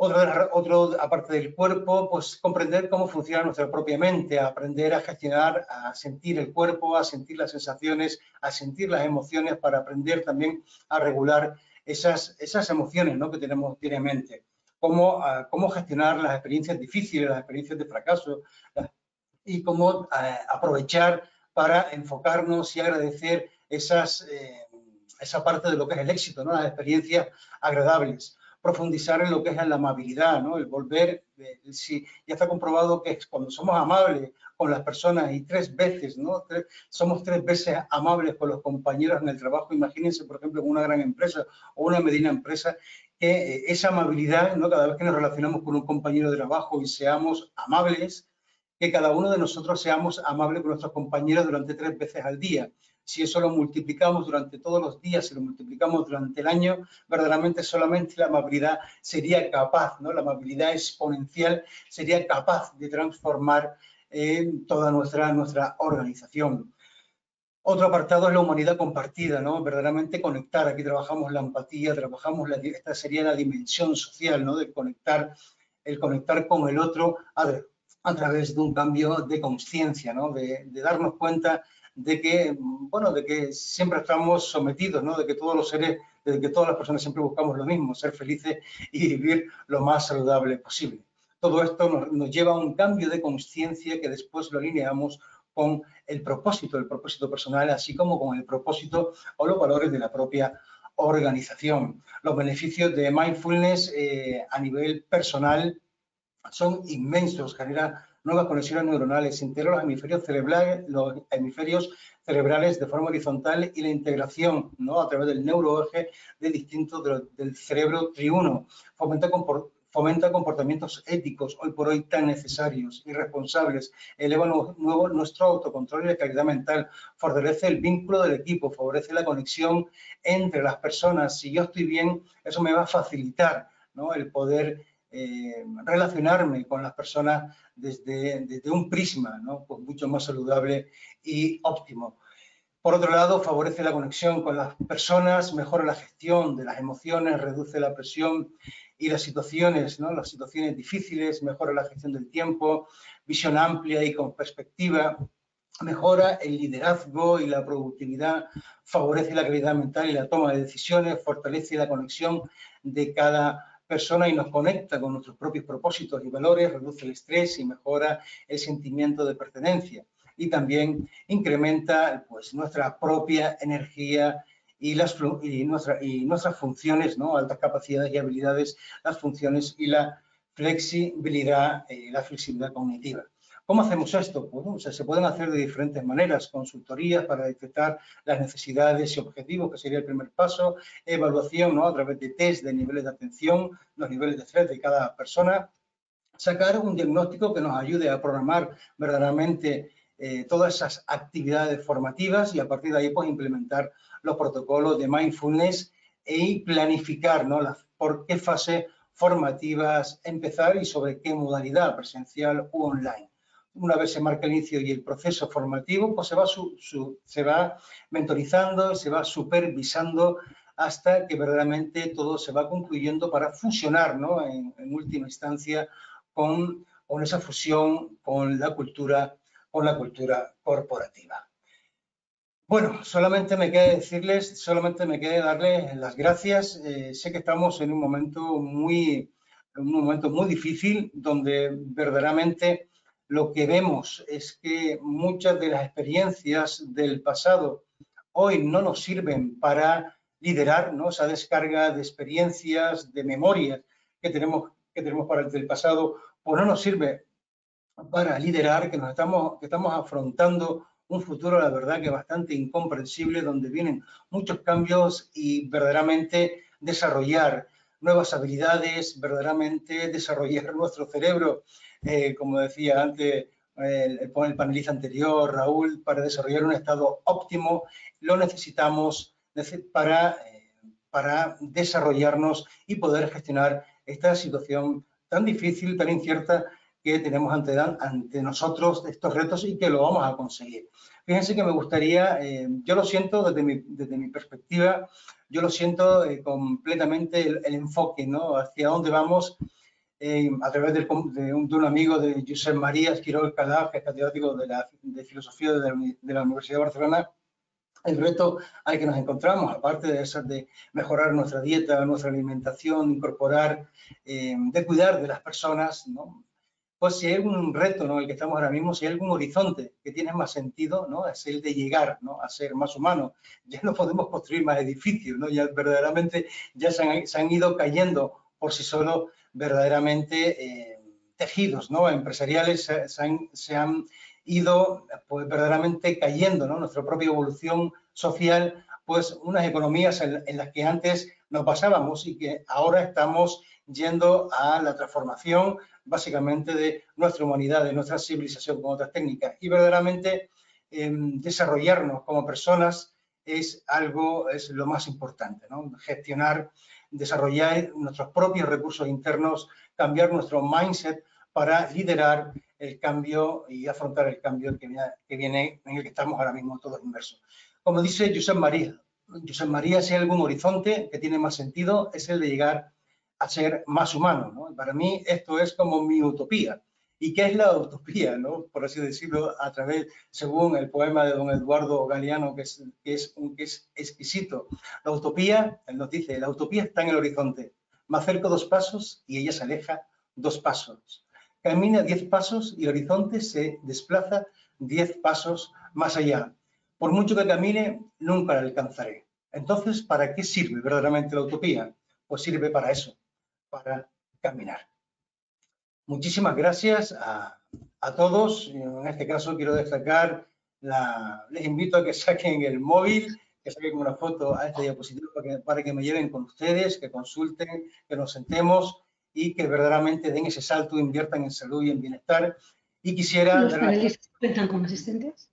Otro, aparte del cuerpo, pues comprender cómo funciona nuestra propia mente, aprender a gestionar, a sentir el cuerpo, a sentir las sensaciones, a sentir las emociones, para aprender también a regular esas emociones, ¿no?, que tiene en mente. Cómo gestionar las experiencias difíciles, las experiencias de fracaso, y cómo aprovechar para enfocarnos y agradecer esa parte de lo que es el éxito, ¿no?, las experiencias agradables. Profundizar en lo que es la amabilidad, ¿no?, el volver, ya está comprobado que cuando somos amables con las personas y 3 veces, ¿no?, somos 3 veces amables con los compañeros en el trabajo. Imagínense, por ejemplo, en una gran empresa o una mediana empresa, que esa amabilidad, ¿no?, cada vez que nos relacionamos con un compañero de trabajo y seamos amables, que cada uno de nosotros seamos amables con nuestros compañeros durante 3 veces al día. si eso lo multiplicamos durante todos los días, si lo multiplicamos durante el año, verdaderamente solamente la amabilidad sería capaz, ¿no? La amabilidad exponencial sería capaz de transformar toda nuestra organización. Otro apartado es la humanidad compartida, ¿no? Verdaderamente conectar. Aquí trabajamos la empatía, trabajamos esta sería la dimensión social, ¿no? De conectar, el conectar con el otro a través de un cambio de conciencia, ¿no? De darnos cuenta de que, bueno, de que siempre estamos sometidos, ¿no? De que todos los seres, de que todas las personas siempre buscamos lo mismo, ser felices y vivir lo más saludable posible. Todo esto nos lleva a un cambio de conciencia que después lo alineamos con el propósito personal, así como con el propósito o los valores de la propia organización. Los beneficios de mindfulness a nivel personal son inmensos, genera nuevas conexiones neuronales, integra los hemisferios cerebrales de forma horizontal y la integración, ¿no? A través del neuroeje de distintos del cerebro triuno, fomenta comportamientos éticos, hoy por hoy tan necesarios y responsables, eleva nuestro autocontrol y la calidad mental, fortalece el vínculo del equipo, favorece la conexión entre las personas. Si yo estoy bien, eso me va a facilitar, ¿no? El poder relacionarme con las personas desde un prisma, ¿no? Pues mucho más saludable y óptimo. Por otro lado, favorece la conexión con las personas, mejora la gestión de las emociones, reduce la presión y las situaciones, ¿no? Las situaciones difíciles, mejora la gestión del tiempo, visión amplia y con perspectiva, mejora el liderazgo y la productividad, favorece la calidad mental y la toma de decisiones, fortalece la conexión de cada persona y nos conecta con nuestros propios propósitos y valores, reduce el estrés y mejora el sentimiento de pertenencia. Y también incrementa pues, nuestra propia energía y nuestras funciones, ¿no? Altas capacidades y habilidades, las funciones y la flexibilidad cognitiva. ¿Cómo hacemos esto? Pues, o sea, se pueden hacer de diferentes maneras, consultorías para detectar las necesidades y objetivos, que sería el primer paso, evaluación, ¿no? A través de test de niveles de atención, los niveles de estrés de cada persona, sacar un diagnóstico que nos ayude a programar verdaderamente todas esas actividades formativas y a partir de ahí pues implementar los protocolos de mindfulness y planificar, ¿no? Por qué fase formativas empezar y sobre qué modalidad, presencial u online. Una vez se marca el inicio y el proceso formativo, pues se va mentorizando, se va supervisando hasta que verdaderamente todo se va concluyendo para fusionar, ¿no? En última instancia con esa fusión con la cultura corporativa. Bueno, solamente me queda darles las gracias. Sé que estamos en un momento muy difícil, donde verdaderamente lo que vemos es que muchas de las experiencias del pasado hoy no nos sirven para liderar, ¿no? Esa descarga de experiencias, de memorias que tenemos para el del pasado, pues no nos sirve para liderar, que estamos afrontando un futuro, la verdad, que bastante incomprensible, donde vienen muchos cambios y verdaderamente desarrollar nuevas habilidades, verdaderamente desarrollar nuestro cerebro, como decía antes el panelista anterior, Raúl, para desarrollar un estado óptimo, lo necesitamos para desarrollarnos y poder gestionar esta situación tan difícil, tan incierta que tenemos ante nosotros estos retos y que lo vamos a conseguir. Fíjense que me gustaría, yo lo siento desde mi perspectiva, yo lo siento completamente el enfoque, ¿no? Hacia dónde vamos a través de un amigo de Josep María Esquirol Calaf, que es catedrático de filosofía de la Universidad de Barcelona. El reto al que nos encontramos, aparte de mejorar nuestra dieta, nuestra alimentación, incorporar, de cuidar de las personas, ¿no? Pues si hay un reto, ¿no? El que estamos ahora mismo, si hay algún horizonte que tiene más sentido, ¿no? Es el de llegar, ¿no? A ser más humanos. Ya no podemos construir más edificios, ¿no? Ya verdaderamente ya se han ido cayendo por sí solos verdaderamente tejidos, ¿no? Empresariales se han ido pues verdaderamente cayendo, ¿no? Nuestra propia evolución social, pues unas economías en las que antes nos basábamos y que ahora estamos yendo a la transformación básicamente de nuestra humanidad, de nuestra civilización con otras técnicas. Y verdaderamente desarrollarnos como personas es lo más importante, ¿no? Gestionar, desarrollar nuestros propios recursos internos, cambiar nuestro mindset para liderar el cambio y afrontar el cambio que viene en el que estamos ahora mismo todos inmersos. Como dice Josep María, si hay algún horizonte que tiene más sentido, es el de llegar a ser más humano, ¿no? Para mí esto es como mi utopía. ¿Y qué es la utopía, no? Por así decirlo, según el poema de don Eduardo Galeano, que es exquisito. La utopía, él nos dice, la utopía está en el horizonte. Me acerco 2 pasos y ella se aleja 2 pasos. Camina 10 pasos y el horizonte se desplaza 10 pasos más allá. Por mucho que camine, nunca la alcanzaré. Entonces, ¿para qué sirve verdaderamente la utopía? Pues sirve para eso, para caminar. Muchísimas gracias a todos. En este caso quiero destacar, les invito a que saquen el móvil, que saquen una foto a esta diapositiva para que me lleven con ustedes, que consulten, que nos sentemos y que verdaderamente den ese salto, inviertan en salud y en bienestar. Y quisiera... ¿Los panelistas cuentan con asistentes?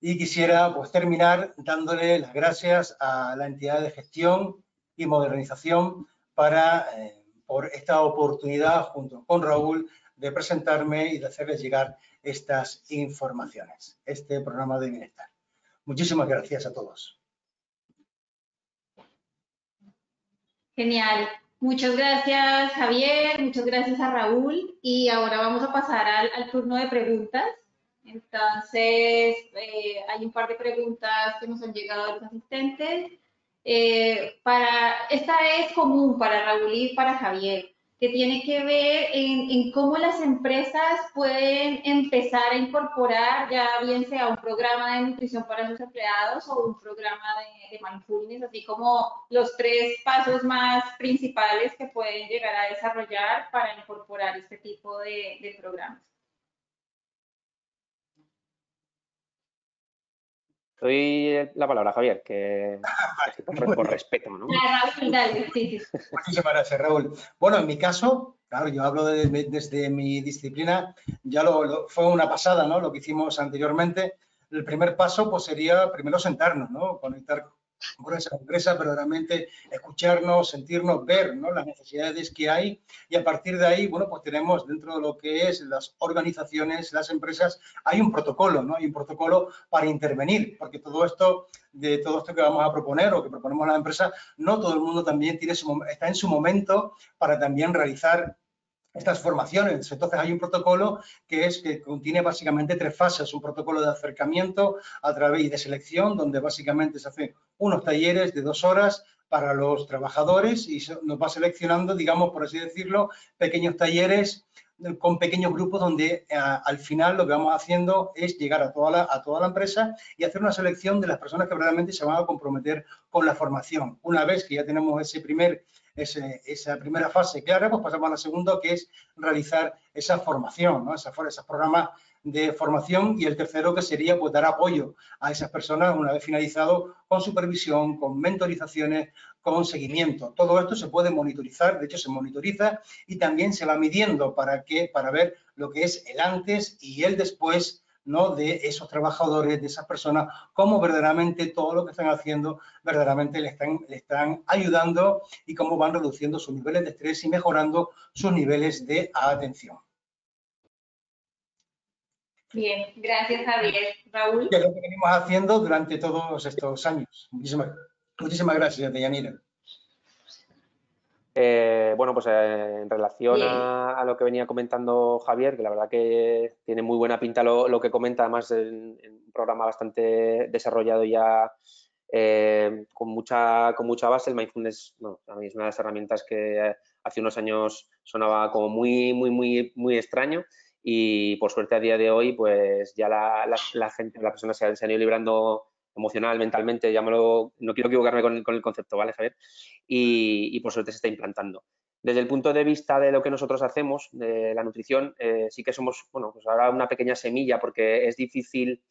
Y quisiera pues terminar dándole las gracias a la entidad de gestión y modernización por esta oportunidad junto con Raúl de presentarme y de hacerles llegar estas informaciones, este programa de bienestar. Muchísimas gracias a todos. Genial. Muchas gracias, Javier. Muchas gracias a Raúl. Y ahora vamos a pasar al turno de preguntas. Entonces, hay un par de preguntas que nos han llegado de los asistentes. Esta es común para Raúl y para Javier, que tiene que ver en cómo las empresas pueden empezar a incorporar, ya bien sea un programa de nutrición para sus empleados o un programa de mindfulness, así como los 3 pasos más principales que pueden llegar a desarrollar para incorporar este tipo de programas. Doy la palabra, Javier, que por respeto, ¿no? Raúl, dale, sí. Muchísimas gracias, Raúl. Bueno, en mi caso, claro, yo hablo desde mi disciplina, ya fue una pasada, ¿no? Lo que hicimos anteriormente. El primer paso, pues sería primero sentarnos, ¿no? Conectar con esa empresa, pero realmente escucharnos, sentirnos, ver, ¿no? Las necesidades que hay y a partir de ahí, bueno, pues tenemos dentro de lo que es las organizaciones, las empresas, hay un protocolo, ¿no? Hay un protocolo para intervenir, porque todo esto que vamos a proponer o que proponemos a la empresa, no todo el mundo también está en su momento para también realizar estas formaciones. Entonces hay un protocolo que contiene básicamente 3 fases, un protocolo de acercamiento a través de selección, donde básicamente se hacen unos talleres de 2 horas para los trabajadores y nos va seleccionando, digamos, por así decirlo, pequeños talleres con pequeños grupos donde al final lo que vamos haciendo es llegar a toda la empresa y hacer una selección de las personas que realmente se van a comprometer con la formación. Una vez que ya tenemos esa primera fase clara, pues pasamos a la segunda, que es realizar esa formación, ¿no? Esos programas de formación, y el tercero, que sería pues dar apoyo a esas personas una vez finalizado, con supervisión, con mentorizaciones, con seguimiento. Todo esto se puede monitorizar, de hecho se monitoriza y también se va midiendo para ver lo que es el antes y el después, ¿no? De esos trabajadores, de esas personas, cómo verdaderamente todo lo que están haciendo verdaderamente le están ayudando y cómo van reduciendo sus niveles de estrés y mejorando sus niveles de atención. Bien, gracias, Javier. Raúl. Que es lo que venimos haciendo durante todos estos años. Muchísimas gracias, Deyanira. Bueno, pues en relación a lo que venía comentando Javier, que la verdad que tiene muy buena pinta lo que comenta, además en un programa bastante desarrollado ya con mucha base. El mindfulness, bueno, a mí es una de las herramientas que hace unos años sonaba como muy extraño, y por suerte a día de hoy pues ya la gente, las personas se han ido librando emocional, mentalmente, no quiero equivocarme con el concepto, ¿vale, Javier? Y por suerte se está implantando. Desde el punto de vista de lo que nosotros hacemos, de la nutrición, sí que somos, bueno, pues ahora una pequeña semilla, porque es difícil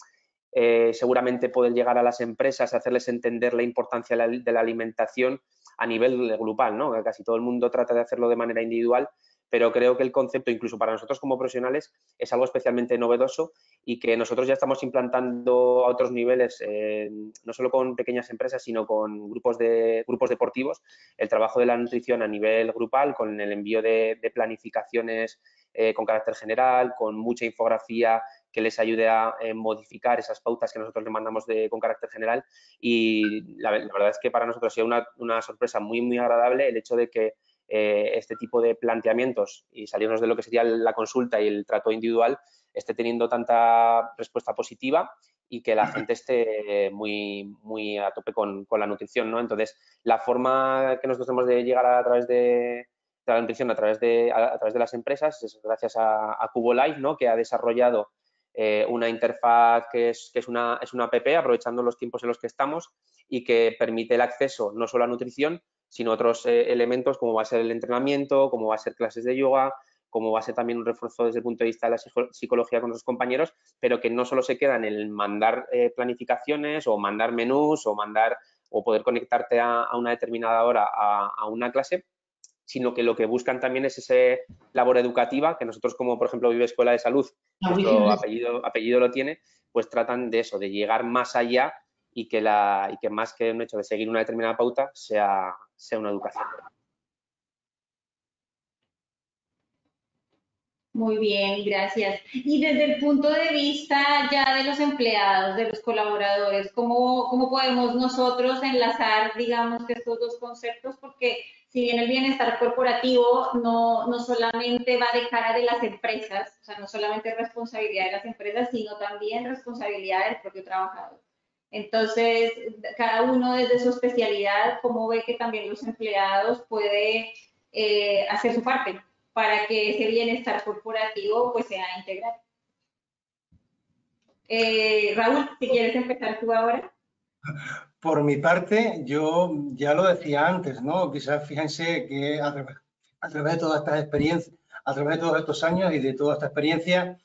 seguramente poder llegar a las empresas, hacerles entender la importancia de la alimentación a nivel grupal, ¿no? Casi todo el mundo trata de hacerlo de manera individual, pero creo que el concepto, incluso para nosotros como profesionales, es algo especialmente novedoso y que nosotros ya estamos implantando a otros niveles, no solo con pequeñas empresas, sino con grupos deportivos, el trabajo de la nutrición a nivel grupal, con el envío de planificaciones con carácter general, con mucha infografía que les ayude a modificar esas pautas que nosotros le mandamos con carácter general, y la verdad es que para nosotros ha sido una sorpresa muy, muy agradable el hecho de que este tipo de planteamientos y salirnos de lo que sería la consulta y el trato individual esté teniendo tanta respuesta positiva y que la gente esté muy, muy a tope con la nutrición, ¿no? Entonces, la forma que nosotros tenemos de llegar a través de la nutrición a través de las empresas es gracias a Cubo Life, ¿no? Que ha desarrollado una interfaz que es una app, aprovechando los tiempos en los que estamos, y que permite el acceso no solo a nutrición, sino a otros elementos como va a ser el entrenamiento, como va a ser clases de yoga, como va a ser también un refuerzo desde el punto de vista de la psicología con los compañeros, pero que no solo se queda en el mandar planificaciones o mandar menús o poder conectarte a una determinada hora a una clase, sino que lo que buscan también es esa labor educativa, que nosotros como, por ejemplo, Vive Escuela de Salud, nuestro apellido lo tiene, pues tratan de eso, de llegar más allá y que más que un hecho de seguir una determinada pauta sea una educación. Muy bien, gracias. Y desde el punto de vista ya de los empleados, de los colaboradores, ¿cómo podemos nosotros enlazar, digamos, que estos dos conceptos? Porque si bien el bienestar corporativo no solamente va de cara de las empresas, o sea, no solamente es responsabilidad de las empresas, sino también responsabilidad del propio trabajador. Entonces, cada uno desde su especialidad, ¿cómo ve que también los empleados puede hacer su parte para que ese bienestar corporativo pues sea integral? Raúl, si quieres empezar tú ahora. Por mi parte, yo ya lo decía antes, ¿no? Quizás fíjense que a través de todas estas experiencias, a través de todos estos años y de toda esta experiencia,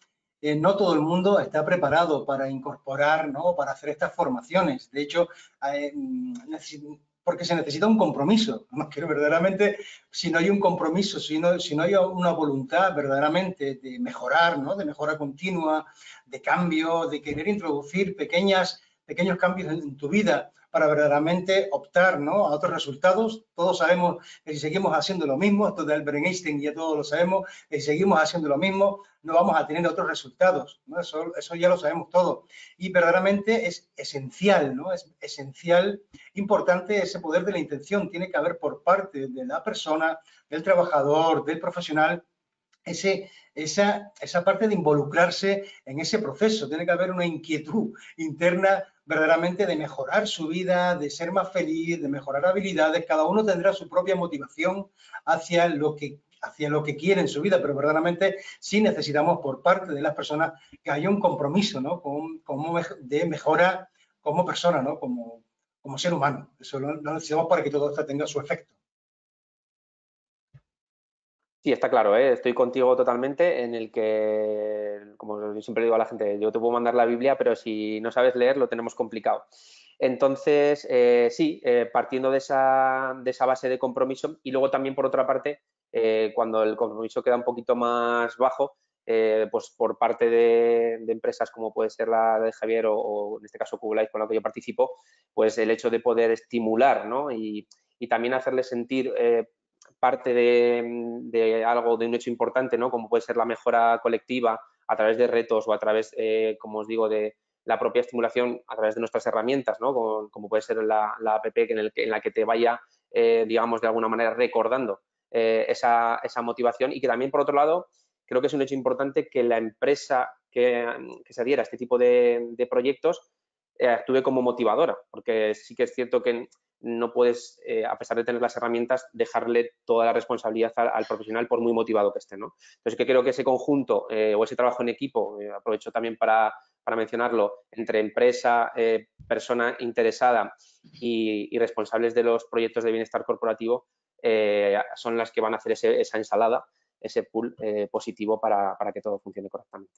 no todo el mundo está preparado para incorporar, ¿no? Para hacer estas formaciones. De hecho, porque se necesita un compromiso, ¿no? Que verdaderamente, si no hay un compromiso, si no hay una voluntad verdaderamente de mejorar, ¿no? De mejora continua, de cambio, de querer introducir pequeños cambios en tu vida para verdaderamente optar, ¿no? A otros resultados. Todos sabemos que si seguimos haciendo lo mismo, esto de Albert Einstein ya todos lo sabemos, que si seguimos haciendo lo mismo no vamos a tener otros resultados, ¿no? Eso ya lo sabemos todos. Y verdaderamente es esencial, ¿no? Es esencial, importante ese poder de la intención. Tiene que haber por parte de la persona, del trabajador, del profesional, esa parte de involucrarse en ese proceso. Tiene que haber una inquietud interna verdaderamente de mejorar su vida, de ser más feliz, de mejorar habilidades. Cada uno tendrá su propia motivación hacia lo que quiere en su vida, pero verdaderamente sí necesitamos por parte de las personas que haya un compromiso, ¿no? de mejora como persona, ¿no? Como ser humano. Eso lo necesitamos para que todo esto tenga su efecto. Sí, está claro, ¿eh? Estoy contigo totalmente en el que, como yo siempre digo a la gente, yo te puedo mandar la Biblia, pero si no sabes leer lo tenemos complicado. Entonces, sí, partiendo de esa base de compromiso, y luego también por otra parte, cuando el compromiso queda un poquito más bajo, pues por parte de empresas como puede ser la de Javier o en este caso Cubo Life, con la que yo participo, pues el hecho de poder estimular, ¿no? Y también hacerle sentir parte de algo, de un hecho importante, ¿no? Como puede ser la mejora colectiva a través de retos o a través, como os digo, de la propia estimulación a través de nuestras herramientas, ¿no? Como puede ser la app en la que te vaya, digamos, de alguna manera recordando esa motivación, y que también, por otro lado, creo que es un hecho importante que la empresa que se adhiera a este tipo de proyectos actúe como motivadora, porque sí que es cierto que no puedes, a pesar de tener las herramientas, dejarle toda la responsabilidad al profesional por muy motivado que esté, ¿no? Entonces, que creo que ese conjunto o ese trabajo en equipo, aprovecho también para mencionarlo, entre empresa, persona interesada y responsables de los proyectos de bienestar corporativo, son las que van a hacer esa ensalada, ese pool positivo para que todo funcione correctamente.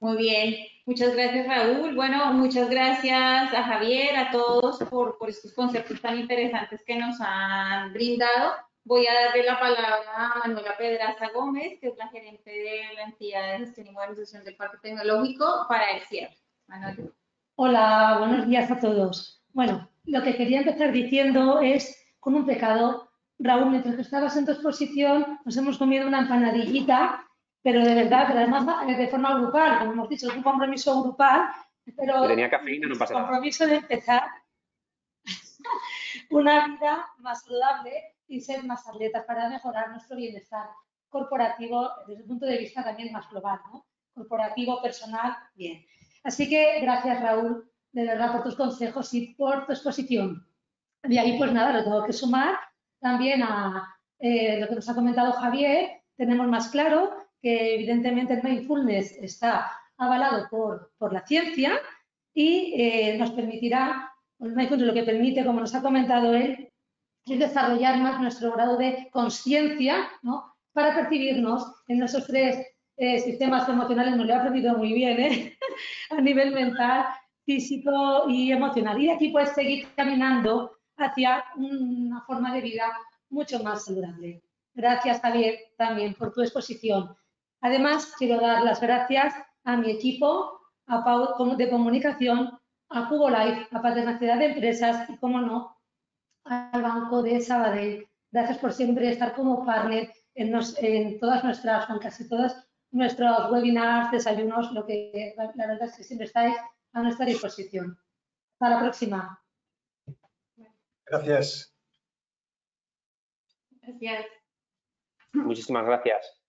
Muy bien, muchas gracias Raúl. Bueno, muchas gracias a Javier, a todos por estos conceptos tan interesantes que nos han brindado. voy a darle la palabra a Manuela Pedraza Gómez, que es la gerente de la entidad de gestión y modernización del Parque Tecnológico, para el cierre. Manuela. Hola, buenos días a todos. Bueno, lo que quería empezar diciendo es con un pecado. Raúl, mientras que estabas en tu exposición, nos hemos comido una empanadillita, pero de verdad, pero además de forma grupal, como hemos dicho, es un compromiso grupal, pero Que tenía cafeína, no pasa nada. compromiso de empezar una vida más saludable y ser más atletas para mejorar nuestro bienestar corporativo desde el punto de vista también más global, ¿no? Corporativo, personal, bien. Así que gracias, Raúl, de verdad, por tus consejos y por tu exposición. Y ahí, pues nada, lo tengo que sumar también a lo que nos ha comentado Javier. Tenemos más claro que, evidentemente, el mindfulness está avalado por la ciencia y nos permitirá, el mindfulness lo que permite, como nos ha comentado él, es desarrollar más nuestro grado de conciencia, ¿no? Para percibirnos en esos tres sistemas emocionales, nos lo he aprendido muy bien, a nivel mental, físico y emocional. Y de aquí puedes seguir caminando hacia una forma de vida mucho más saludable. Gracias, Javier, también por tu exposición. Además, quiero dar las gracias a mi equipo, a Pau de Comunicación, a CuboLife, a Paternacidad de Empresas y, como no, al Banco de Sabadell. Gracias por siempre estar como partner en todas nuestras, en casi todos nuestros webinars, desayunos, lo que la verdad es que siempre estáis a nuestra disposición. Hasta la próxima. Gracias. Gracias. Muchísimas gracias.